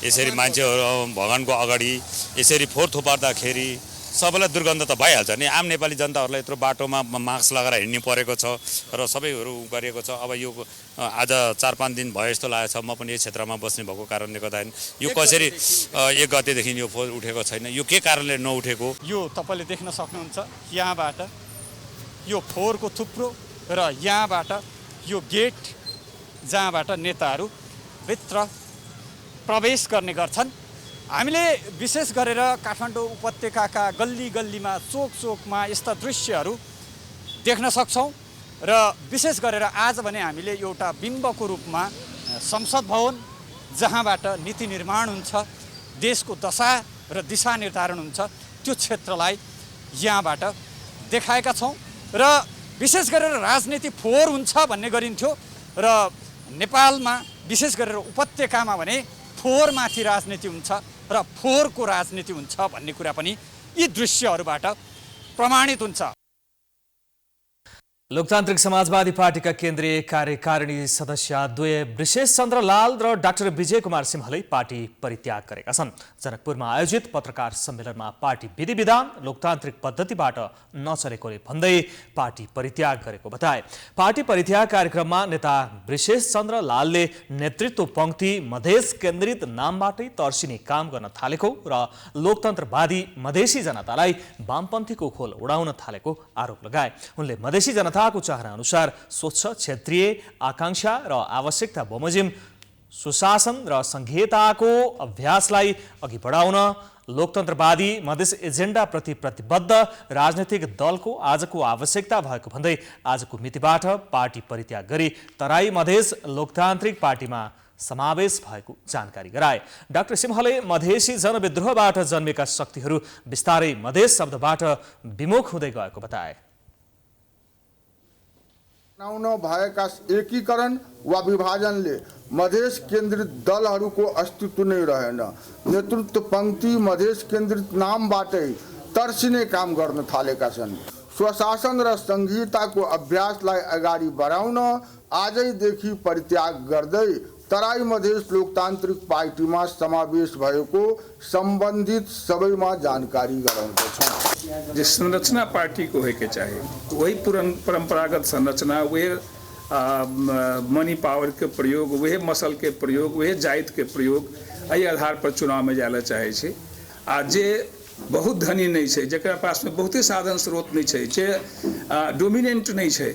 यसरी मान्छेहरू भगवानको अगाडि यसरी फोहोर थुपार्दाखेरि सबैलाई दुर्गन्ध त भइहाल्छ नि। आम नेपाली जनताहरूलाई यत्रो बाटोमा मास्क लगाएर हिँड्नु परेको छ र सबैहरू गरिएको छ। अब यो आज 4-5 दिन भयो जस्तो लागेको छ। म पनि यही क्षेत्रमा बस्ने भएको कारणले गर्दाखेरि यो कसरी 1 गतेदेखि यो फोहोर उठेको छैन, यो के कारणले नउठेको? यो तपाईँले देख्न सक्नुहुन्छ, यहाँबाट यो फोहोरको थुप्रो र यहाँबाट यो गेट जहाँबाट नेताहरू भित्र प्रवेश गर्ने गर्छन्। हामीले विशेष गरेर काठमाडौँ उपत्यकाका गल्ली गल्लीमा चोक चोकमा यस्ता दृश्यहरू देख्न सक्छौँ र विशेष गरेर आज भने हामीले एउटा बिम्बको रूपमा संसद भवन जहाँबाट नीति निर्माण हुन्छ, देशको दशा र दिशा निर्धारण हुन्छ, त्यो क्षेत्रलाई यहाँबाट देखाएका छौँ। र विशेष गरेर राजनीति फोहोर हुन्छ भन्ने गरिन्थ्यो र नेपालमा विशेष गरेर उपत्यकामा भने फोहोरमाथि राजनीति हुन्छ र फोहोरको राजनीति हुन्छ भन्ने कुरा पनि यी दृश्यहरूबाट प्रमाणित हुन्छ। लोकतान्त्रिक समाजवादी पार्टीका केन्द्रीय कार्यकारिणी सदस्य द्वय वृषेश चन्द्र लाल र डाक्टर विजय कुमार सिंहले पार्टी परित्याग गरेका छन्। जनकपुरमा आयोजित पत्रकार सम्मेलनमा पार्टी विधि विधान लोकतान्त्रिक पद्धतिबाट नचलेकोले भन्दै पार्टी परित्याग गरेको बताए। पार्टी परित्याग कार्यक्रममा नेता वृषेश चन्द्र लालले नेतृत्व पंक्ति मधेस केन्द्रित नामबाटै तर्सिने काम गर्न थालेको र लोकतन्त्रवादी मधेसी जनतालाई वामपन्थीको खोल उडाउन थालेको आरोप लगाए। उनले मधेसी जनताको चाहना अनुसार स्वच्छ क्षेत्रीय आकांक्षा र आवश्यकता बमोजिम सुशासन र संघीयताको अभ्यासलाई अघि बढाउन लोकतन्त्रवादी मधेस एजेन्डाप्रति प्रतिबद्ध राजनैतिक दलको आजको आवश्यकता भएको भन्दै आजको मितिबाट पार्टी परित्याग गरी तराई मधेस लोकतान्त्रिक पार्टीमा समावेश भएको जानकारी गराए। डाक्टर सिंहले मधेसी जनविद्रोहबाट जन्मेका शक्तिहरू बिस्तारै मधेस शब्दबाट विमुख हुँदै गएको बताए। बनाउन भएका एकीकरण वा विभाजनले मधेस केन्द्रित दलहरूको अस्तित्व नै रहेन। नेतृत्व पंक्ति मधेस केन्द्रित नामबाटै तर्सिने काम गर्न थालेका छन्। स्वशासन र संघीयताको अभ्यासलाई अगाडि बढाउन आजैदेखि परित्याग गर्दै तराई मधेस लोकतान्त्रिक पार्टीमा समावेश भएको सम्बन्धित सबैमा जानकारी गराउँदछौँ। जिस संरचना पार्टी को है के चाहे वही परंपरागत संरचना, वही मनी पावर के प्रयोग, वही मसल के प्रयोग, वही जाइत के प्रयोग एहि आधार पर चुनाव में जाना चाहे छे। आ जे बहुत धनी नहीं है, जकरा पास में बहुते साधन स्रोत नहीं है, जे डोमिनेंट नहीं है,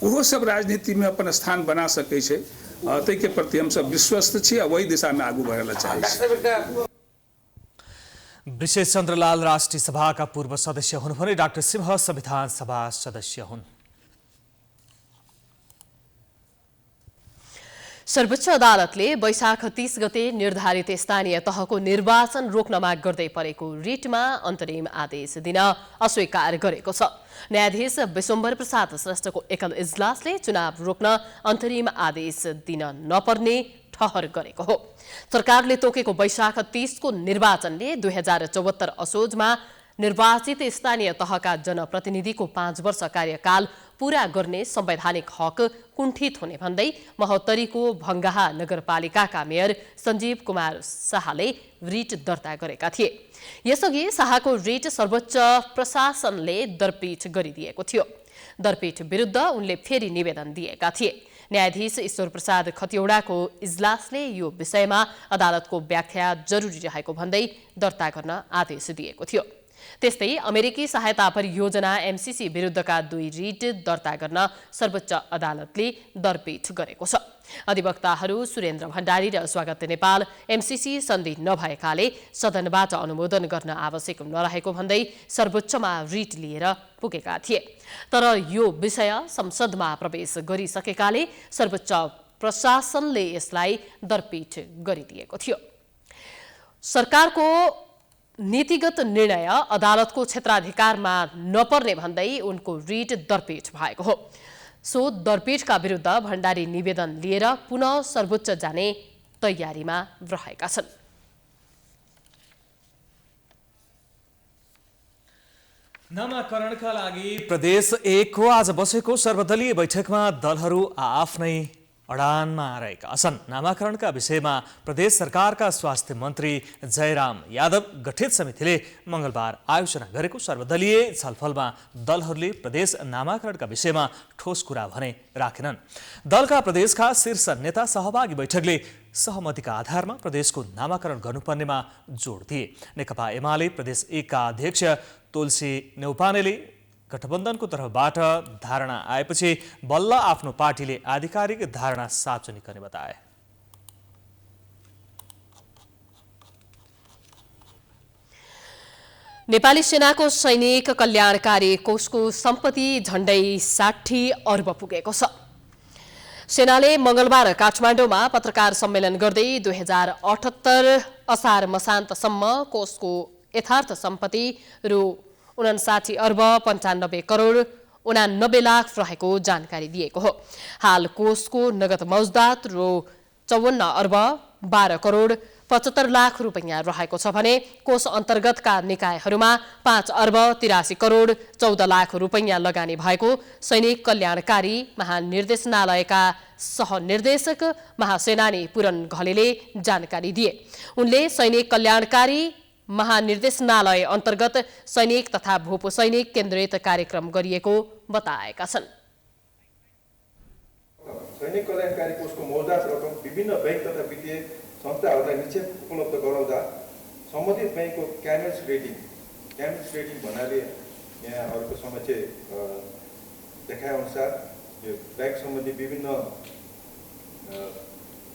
वो सब राजनीति में अपन स्थान बना सके छे। तै के प्रति हम सब विश्वस्त छी आ वही दिशा में आगू बढ़े चाहे छी। वृषेश चन्द्र लाल राष्ट्रिय सभाका पूर्व सदस्य हुन् भने डाक्टर सिंह संविधान सभा सदस्य हुन्। सर्वोच्च अदालतले वैशाख 30 गते निर्धारित स्थानीय तहको निर्वाचन रोक्न माग गर्दै परेको रिटमा अन्तरिम आदेश दिन अस्वीकार गरेको छ। न्यायाधीश विश्वम्भर प्रसाद श्रेष्ठको एकल इजलासले चुनाव रोक्न अन्तरिम आदेश दिन नपर्ने ठहर गरेको हो। सरकारले तोकेको वैशाख 30 को निर्वाचनले 2074 असोजमा निर्वाचित स्थानीय तहका जनप्रतिनिधिको 5 वर्ष कार्यकाल पूरा गर्ने संवैधानिक हक कुण्ठित हुने भन्दै महोत्तरीको भङ्गाहा नगरपालिकाका मेयर सञ्जीव कुमार शाहले रिट दर्ता गरेका थिए। यसअघि शाहको रिट सर्वोच्च प्रशासनले दरपीठ गरिदिएको थियो। दरपीठ विरुद्ध उनले फेरि निवेदन दिएका थिए। न्यायाधीश ईश्वर प्रसाद खतिवड़ाको इजलासले यो विषयमा अदालतको व्याख्या जरुरी रहेको भन्दै दर्ता गर्न आदेश दिएको थियो। त्यस्तै अमेरिकी सहायता परियोजना एमसीसी विरुद्धका 2 रिट दर्ता गर्न सर्वोच्च अदालतले दरपीठ गरेको छ। अधिवक्ताहरू सुरेन्द्र भण्डारी र स्वागत नेपाल एमसीसी सन्धि नभएकाले सदनबाट अनुमोदन गर्न आवश्यक नरहेको भन्दै सर्वोच्चमा रिट लिएर पुगेका थिए। तर यो विषय संसदमा प्रवेश गरिसकेकाले सर्वोच्च प्रशासनले यसलाई दरपीठ गरिदिएको थियो। सरकारको नीतिगत निर्णय अदालतको क्षेत्राधिकारमा नपर्ने भन्दै उनको रिट दरपीठ भएको हो। सो दरपीठका विरुद्ध भण्डारी निवेदन लिएर पुनः सर्वोच्च जाने तयारीमा रहेका छन्। नामाकरणका लागि प्रदेश 1 को आज बसेको सर्वदलीय बैठकमा दलहरू आफ्नै अडानमा रहेका छन्। नामाकरणका विषयमा प्रदेश सरकारका स्वास्थ्य मन्त्री जयराम यादव गठित समितिले मङ्गलबार आयोजना गरेको सर्वदलीय छलफलमा दलहरूले प्रदेश नामाकरणका विषयमा ठोस कुरा भने राखेनन्। दलका प्रदेशका शीर्ष नेता सहभागी बैठकले सहमतिका आधारमा प्रदेशको नामाकरण गर्नुपर्नेमा जोड दिए। नेकपा एमाले प्रदेश 1 का अध्यक्ष तुलसी न्यौपानेले गठबन्धनको तर्फबाट धारणा आएपछि बल्ल आफ्नो पार्टीले आधिकारिक धारणा सार्वजनिक गर्ने बताए। नेपाली सेनाको सैनिक कल्याणकारी कोषको सम्पत्ति झण्डै 60 अर्ब पुगेको छ। सेनाले मङ्गलबार काठमाडौँमा पत्रकार सम्मेलन गर्दै 2078 असार मसान्तसम्म कोषको यथार्थ सम्पत्ति रु 59 अर्ब 95 करोड 89 लाख रहेको जानकारी दिएको हो। हाल कोषको नगद मौजदात रु 54 अर्ब 12 करोड 75 लाख रुपैयाँ रहेको छ भने कोष अन्तर्गतका निकायहरूमा 5 अर्ब 83 करोड 14 लाख रुपैयाँ लगानी भएको सैनिक कल्याणकारी महानिर्देशनालयका सहनिर्देशक महासेनानी पूरन घलेले जानकारी दिए। उनले सैनिक कल्याणकारी महानिर्देशनालय अन्तर्गत सैनिक तथा भूपसैनिक केन्द्रित कार्यक्रम गरिएको बताएका छन्। सैनिक कल्याणकारी कोषको मौजदात रकम विभिन्न बैंक तथा वित्तीय संस्थाहरूलाई निक्षेप उपलब्ध गराउँदा सम्बन्धित बैंकको क्यामेल्स रेटिङ भन्नाले यहाँ अरूको समक्ष देखाए अनुसार यो बैंक सम्बन्धी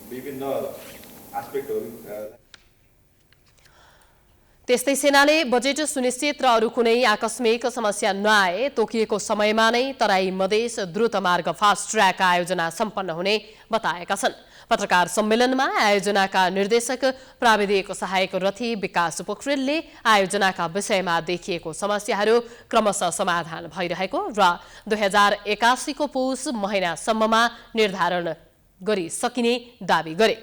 विभिन्न आस्पेक्टहरू। त्यस्तै सेनाले बजेट सुनिश्चित र अरू कुनै आकस्मिक समस्या नआए तोकिएको समयमा नै तराई मधेस द्रुत मार्ग फास्ट ट्र्याक आयोजना सम्पन्न हुने बताएका छन्। पत्रकार सम्मेलनमा आयोजनाका निर्देशक प्राविधिक सहायक रथी विकास पोखरेलले आयोजनाका विषयमा देखिएको समस्याहरू क्रमशः समाधान भइरहेको र 2081 को पुस महिनासम्ममा निर्धारण गरिसकिने दावी गरे।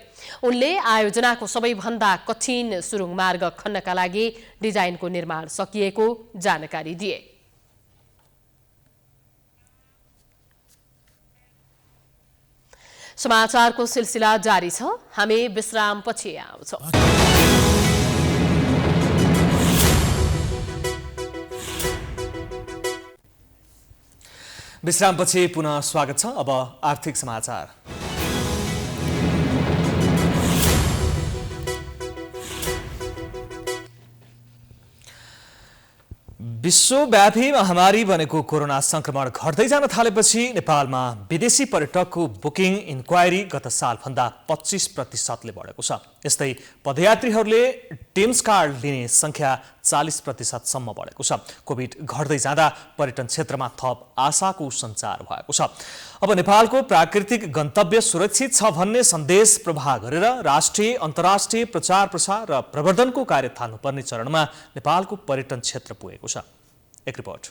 उनले आयोजनाको सबैभन्दा कठिन सुरुङ मार्ग खन्नका लागि डिजाइनको निर्माण सकिएको जानकारी दिए। समाचारको सिलसिला जारी छ। हामी विश्रामपछि आउँछौँ। विश्रामपछि पुनः स्वागत छ। अब आर्थिक समाचार। विश्वव्यापी महामारी बनेको कोरोना संक्रमण घट्दै जान थालेपछि नेपालमा विदेशी पर्यटकको बुकिङ इन्क्वायरी गत सालभन्दा 25% बढेको छ। यस्तै पदयात्रीहरूले टिम्स कार्ड लिने संख्या 40% सम्म बढेको छ। कोभिड घट्दै जाँदा पर्यटन क्षेत्रमा थप आशाको सञ्चार भएको छ। अब नेपालको प्राकृतिक गन्तव्य सुरक्षित छ भन्ने सन्देश प्रवाह गरेर राष्ट्रिय अन्तर्राष्ट्रिय प्रचार प्रसार र प्रवर्धनको कार्य थाल्नुपर्ने चरणमा नेपालको पर्यटन क्षेत्र पुगेको छ। एक रिपोर्ट।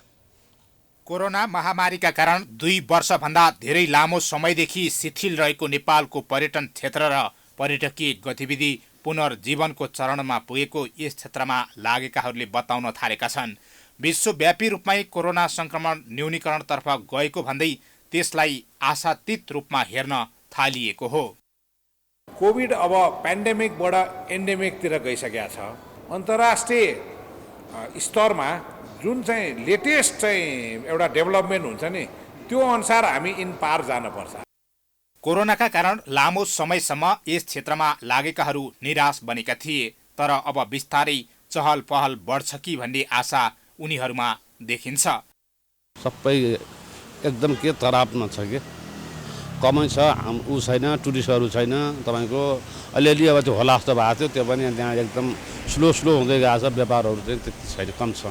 कोरोना महामारीका कारण 2 वर्षभन्दा धेरै लामो समयदेखि शिथिल रहेको नेपालको पर्यटन क्षेत्र र पर्यटकीय गतिविधि पुनर्जीवनको चरणमा पुगेको यस क्षेत्रमा लागेकाहरूले बताउन थालेका छन्। विश्वव्यापी रूपमै कोरोना संक्रमण न्यूनीकरणतर्फ गएको भन्दै त्यसलाई आशातीत रूपमा हेर्न थालिएको हो। कोभिड अब पेन्डेमिकबाट एन्डेमिकतिर गइसकेको छ। अन्तर्राष्ट्रिय स्तरमा जुन चाहिँ लेटेस्ट चाहिँ एउटा डेभलपमेन्ट हुन्छ नि त्यो अनुसार हामी इन पार जानुपर्छ। कोरोनाका कारण लामो समयसम्म यस क्षेत्रमा लागेकाहरू निराश बनेका थिए, तर अब बिस्तारै चहल पहल बढ्छ कि भन्ने आशा उनीहरूमा देखिन्छ। सबै एकदम के तराप्न छ कि कमै छ, ऊ छैन, टुरिस्टहरू छैन। तपाईँको अलिअलि अब त्यो होला जस्तो भएको थियो, त्यो पनि त्यहाँ एकदम स्लो हुँदै गएको छ। व्यापारहरू चाहिँ त्यति छैन, कम छ।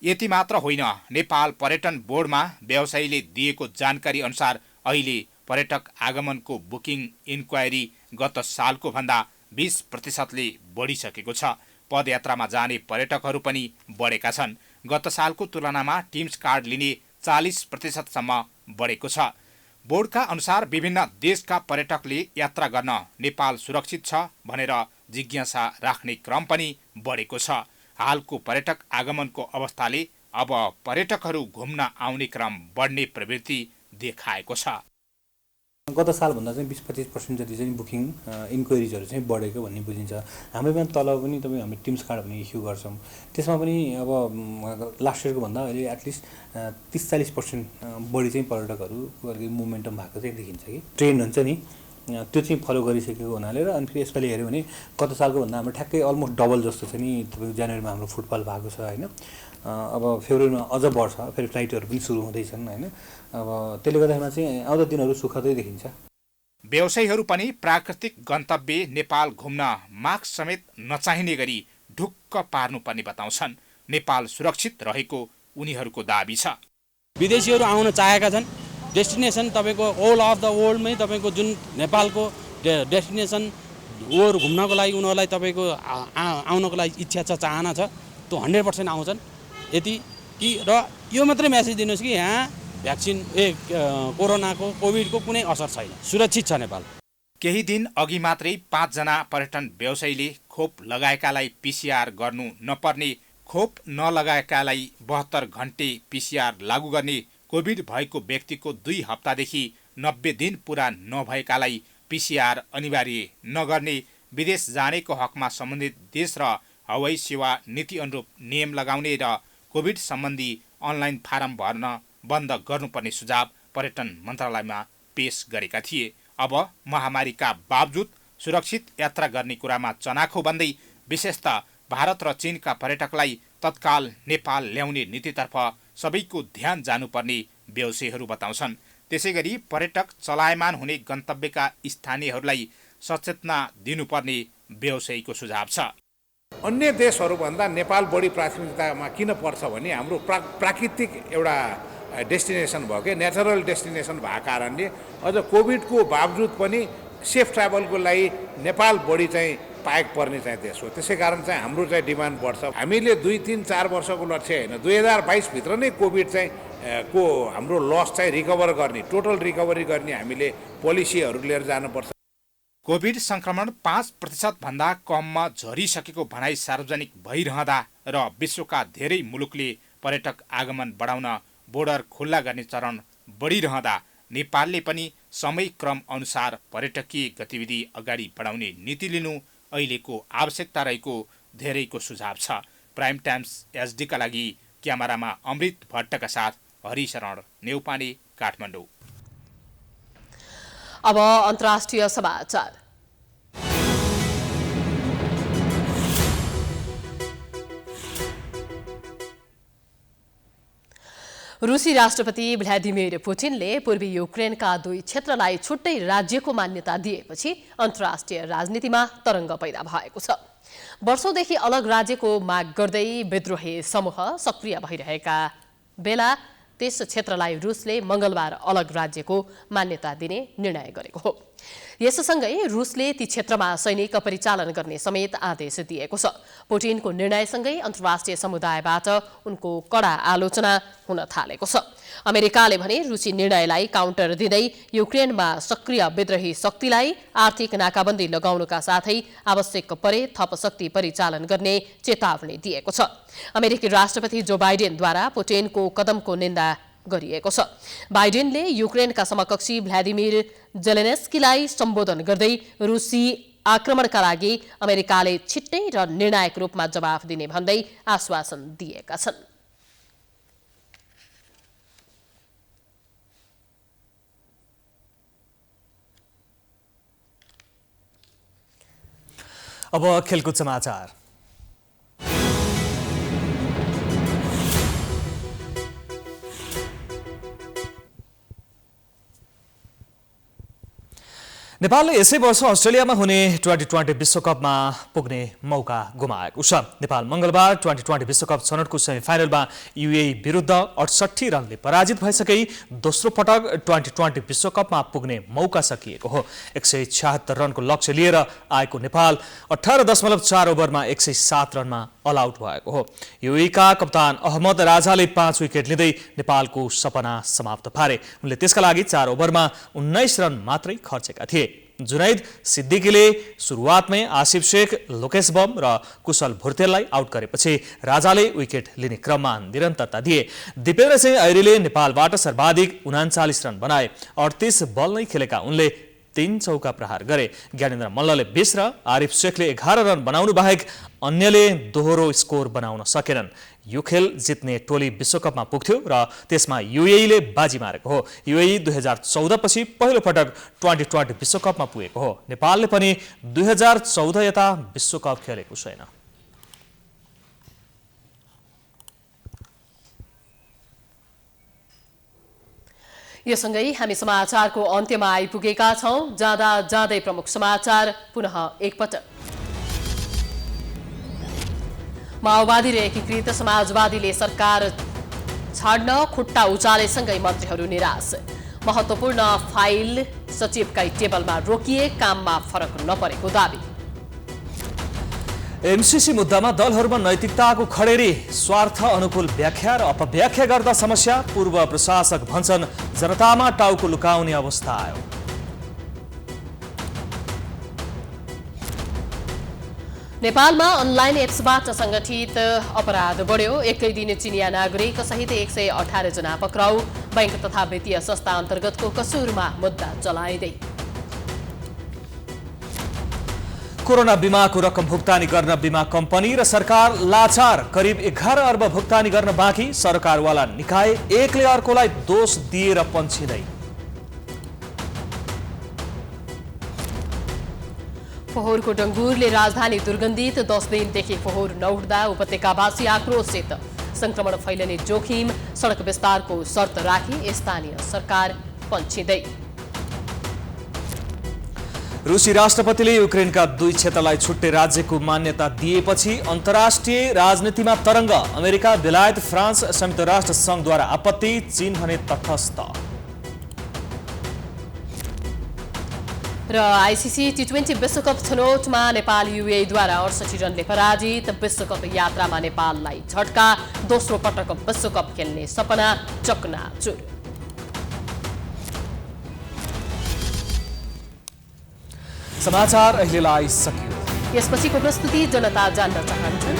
यति मात्र होइन, नेपाल पर्यटन बोर्डमा व्यवसायीले दिएको जानकारी अनुसार अहिले पर्यटक आगमनको बुकिङ इन्क्वायरी गत सालको भन्दा 20%ले बढिसकेको छ। पदयात्रामा जाने पर्यटकहरू पनि बढेका छन्। गत सालको तुलनामा टिम्स कार्ड लिने 40%सम्म बढेको छ। बोर्डका अनुसार विभिन्न देशका पर्यटकले यात्रा गर्न नेपाल सुरक्षित छ भनेर जिज्ञासा राख्ने क्रम पनि बढेको छ। हालको पर्यटक आगमनको अवस्थाले अब पर्यटकहरू घुम्न आउने क्रम बढ्ने प्रवृत्ति देखाएको छ। गत सालभन्दा चाहिँ 20-25% जति चाहिँ बुकिङ इन्क्वायरिजहरू चाहिँ बढेको भन्ने बुझिन्छ। हाम्रोमा तल पनि तपाईँ हामी टिम्स कार्ड भन्ने इस्यु गर्छौँ, त्यसमा पनि अब लास्ट इयरको भन्दा अहिले एटलिस्ट 30-40% बढी चाहिँ पर्यटकहरू मोमेन्टम भएको चाहिँ देखिन्छ कि ट्रेन्ड हुन्छ नि त्यो चाहिँ फलो गरिसकेको हुनाले र अनि फेरि यसपालि हेऱ्यो भने गत सालको भन्दा हाम्रो ठ्याक्कै अलमोस्ट डबल जस्तो चाहिँ नि तपाईँको जनवरीमा हाम्रो फुटबल भएको छ होइन। अब फेब्रुअरीमा अझ बढ्छ, फेरि फ्लाइटहरू पनि सुरु हुँदैछन् होइन। अब त्यसले गर्दामा चाहिँ आउँदो दिनहरू सुखदै देखिन्छ। व्यवसायीहरू पनि प्राकृतिक गन्तव्य नेपाल घुम्न मास्क समेत नचाहिने गरी ढुक्क पार्नुपर्ने बताउँछन्। नेपाल सुरक्षित रहेको उनीहरूको दाबी छ। विदेशीहरू आउन चाहेका छन्, डेस्टिनेसन तपाईँको ऑल अफ द वर्ल्डमै तपाईँको जुन नेपालको डेस्टिनेसन ओर घुम्नको लागि उनीहरूलाई तपाईँको आउनको लागि इच्छा छ, चाहना छ, त्यो 100% आउँछन्। यति कि र यो मात्रै मेसेज दिनुहोस् कि यहाँ भ्याक्सिन कोरोनाको कोभिडको कुनै असर छैन, सुरक्षित छ नेपाल। केही दिन अघि मात्रै 5 जना पर्यटन व्यवसायीले खोप लगाएकालाई पिसिआर गर्नु नपर्ने, खोप नलगाएकालाई 72 घण्टे पिसिआर लागू गर्ने, कोभिड भएको व्यक्तिको 2 हप्तादेखि 90 दिन पुरा नभएकालाई पिसिआर अनिवार्य नगर्ने, विदेश जानेको हकमा सम्बन्धित देश र हवाई सेवा नीति अनुरूप नियम लगाउने र कोभिड सम्बन्धी अनलाइन फारम भर्न बन्द गर्नुपर्ने सुझाव पर्यटन मन्त्रालयमा पेश गरेका थिए। अब महामारीका बावजुद सुरक्षित यात्रा गर्ने कुरामा चनाखो बन्दै विशेषतः भारत र चीनका पर्यटकलाई तत्काल नेपाल ल्याउने नीतितर्फ सबैको ध्यान जानुपर्ने व्यवसायीहरू बताउँछन्। त्यसैगरी पर्यटक चलायमान हुने गन्तव्यका स्थानीयहरूलाई सचेतना दिनुपर्ने व्यवसायीको सुझाव छ। अन्य देशहरूभन्दा नेपाल बढी प्राथमिकतामा किन पर्छ भने हाम्रो प्राकृतिक एउटा डेस्टिनेसन भयो कि नेचरल डेस्टिनेसन भएको कारणले अझ कोभिडको बावजुद पनि सेफ ट्राभलको लागि नेपाल बढी चाहिँ पाएक पर्ने चाहिँ देश हो। त्यसै कारण चाहिँ हाम्रो चाहिँ डिमान्ड बढ्छ। हामीले 2-3-4 वर्षको लक्ष्य होइन, 2022 भित्र नै कोभिड चाहिँ को हाम्रो लस चाहिँ रिकभर गर्ने, टोटल रिकभरी गर्ने हामीले पोलिसीहरू लिएर जानुपर्छ। कोभिड संक्रमण 5% भन्दा कममा झरिसकेको भनाई सार्वजनिक भइरहँदा र विश्वका धेरै मुलुकले पर्यटक आगमन बढाउन बोर्डर खुल्ला गर्ने चरण बढिरहँदा नेपालले पनि समयक्रम अनुसार पर्यटकीय गतिविधि अगाडि बढाउने नीति लिनु अहिलेको आवश्यकता रहेको धेरैको सुझाव छ। प्राइम टाइम्स एचडीका लागि क्यामेरामा अमृत भट्टका साथ हरिशरण नेउपाने, काठमाडौँ। अब अन्तर्राष्ट्रिय समाचार। रुसी राष्ट्रपति भ्लादिमिर पुटिनले पूर्वी युक्रेनका 2 क्षेत्रलाई छुट्टै राज्यको मान्यता दिएपछि अन्तर्राष्ट्रिय राजनीतिमा तरङ्ग पैदा भएको छ। वर्षौंदेखि अलग राज्यको माग गर्दै विद्रोही समूह सक्रिय भइरहेका बेला त्यस क्षेत्रलाई रुसले मंगलबार अलग राज्यको मान्यता दिने निर्णय गरेको हो। यससँगै रुसले ती क्षेत्रमा सैनिक परिचालन गर्ने समेत आदेश दिएको छ। पुटिनको निर्णयसँगै अन्तर्राष्ट्रिय समुदायबाट उनको कडा आलोचना हुन थालेको छ। अमेरिकाले भने रुसी निर्णयलाई काउन्टर दिँदै युक्रेनमा सक्रिय विद्रोही शक्तिलाई आर्थिक नाकाबन्दी लगाउनुका साथै आवश्यक परे थप शक्ति परिचालन गर्ने चेतावनी दिएको छ। अमेरिकी राष्ट्रपति जो बाइडेनद्वारा पुटिनको कदमको निन्दा गरिएको छ। बाइडेनले युक्रेनका समकक्षी भ्लादिमिर जेलेन्स्कीलाई सम्बोधन गर्दै रुसी आक्रमणका लागि अमेरिकाले छिट्टै र निर्णायक रूपमा जवाफ दिने भन्दै आश्वासन दिएका छन्। अब खेलकुद समाचार। नेपालले यसै वर्ष अस्ट्रेलियामा हुने T20 विश्वकपमा पुग्ने मौका गुमाएको छ। नेपाल मंगलबार T20 विश्वकप छनौटको सेमिफाइनलमा युएई विरुद्ध 68 रनले पराजित भइसकै दोस्रो पटक T20 विश्वकपमा पुग्ने मौका सकिएको हो। 176 रनको लक्ष्य लिएर आएको नेपाल 18.4 ओभरमा 107 रनमा अल आउट भएको हो। युएईका कप्तान अहमद राजाले 5 विकेट लिँदै नेपालको सपना समाप्त पारे। उनले त्यसका लागि 4 ओभरमा 19 रन मात्रै खर्चेका थिए। जुनैद सिद्दिकीले सुरुवातमै आसिफ शेख, लोकेश बम र कुशल भुर्तेललाई आउट गरेपछि राजाले विकेट लिने क्रममा निरन्तरता दिए। दिपेन्द्र सिंह ऐरीले नेपालबाट सर्वाधिक 39 रन बनाए। 38 बल नै खेलेका उनले 3 चौका प्रहार गरे। ज्ञानेन्द्र मल्लले 20 र आरिफ शेखले 11 रन बनाउनु बाहेक अन्यले दोहोरो स्कोर बनाउन सकेनन्। यो खेल जित्ने टोली विश्वकपमा पुग्थ्यो र त्यसमा युएईले बाजी मारेको हो। युएई 2014 पछि पहिलो पटक T20 विश्वकपमा पुगेको हो। नेपालले पनि 2014 यता विश्वकप खेलेको छैन। यो सँगै हामी समाचारको अन्त्यमा आइपुगेका छौं। जाँदा जाँदै प्रमुख समाचार पुनः एकपटक। माओवादी र एकीकृत समाजवादीले सरकार छाड्न खुट्टा उचालेसँगै मन्त्रीहरू निराश। महत्त्वपूर्ण फाइल सचिवकै टेबलमा रोकिए, काममा फरक नपरेको दाबी। एमसीसी मुद्दामा दलहरूमा नैतिकताको खडेरी, स्वार्थ अनुकूल व्याख्या र अपव्याख्या गर्दा समस्या। पूर्व प्रशासक भन्छन् जनतामा टाउको लुकाउने अवस्था आयो। नेपालमा अनलाइन एप्सबाट संगठित अपराध बढ्यो। एकै दिन चिनिया नागरिक सहित 118 जना पक्राउ। बैंक तथा वित्तीय संस्था अन्तर्गतको कसुरमा मुद्दा चलाइँदै। कोरोना बीमाको रकम भुक्तानी गर्न बीमा कम्पनी र सरकार लाचार। करिब 11 अर्ब भुक्तानी गर्न बाँकी। सरकारवाला निकाय एकले अर्कोलाई दोष दिएर पन्छिँदै। फोहोरको डङ्गुरले राजधानी दुर्गन्धित। 10 दिनदेखि फोहोर नउठ्दा उपत्यकावासी आक्रोशित। संक्रमण फैलने जोखिम, सडक विस्तारको शर्त राखी स्थानीय सरकार पन्छिँदै। रुसी राष्ट्रपतिले युक्रेनका 2 क्षेत्रलाई छुट्टै राज्यको मान्यता दिएपछि अन्तर्राष्ट्रिय राजनीतिमा तरङ्ग। अमेरिका, बेलायत, फ्रान्स, संयुक्त राष्ट्र सङ्घद्वारा आपत्ति। चीन भने तटस्थ। र आइसिसी T20 विश्वकप छनौटमा नेपाल युएईद्वारा 68 रनले पराजित। विश्वकप यात्रामा नेपाललाई झट्का। दोस्रो पटक विश्वकप खेल्ने सपना चकनाचुर। समाचार अहिलेलाई सकियो। यसपछिको प्रस्तुति जनता जान्न चाहन्छन्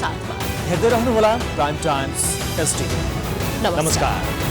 साथमा हेर्दै रहनुहोला प्राइम टाइम्स एसटी। नमस्कार।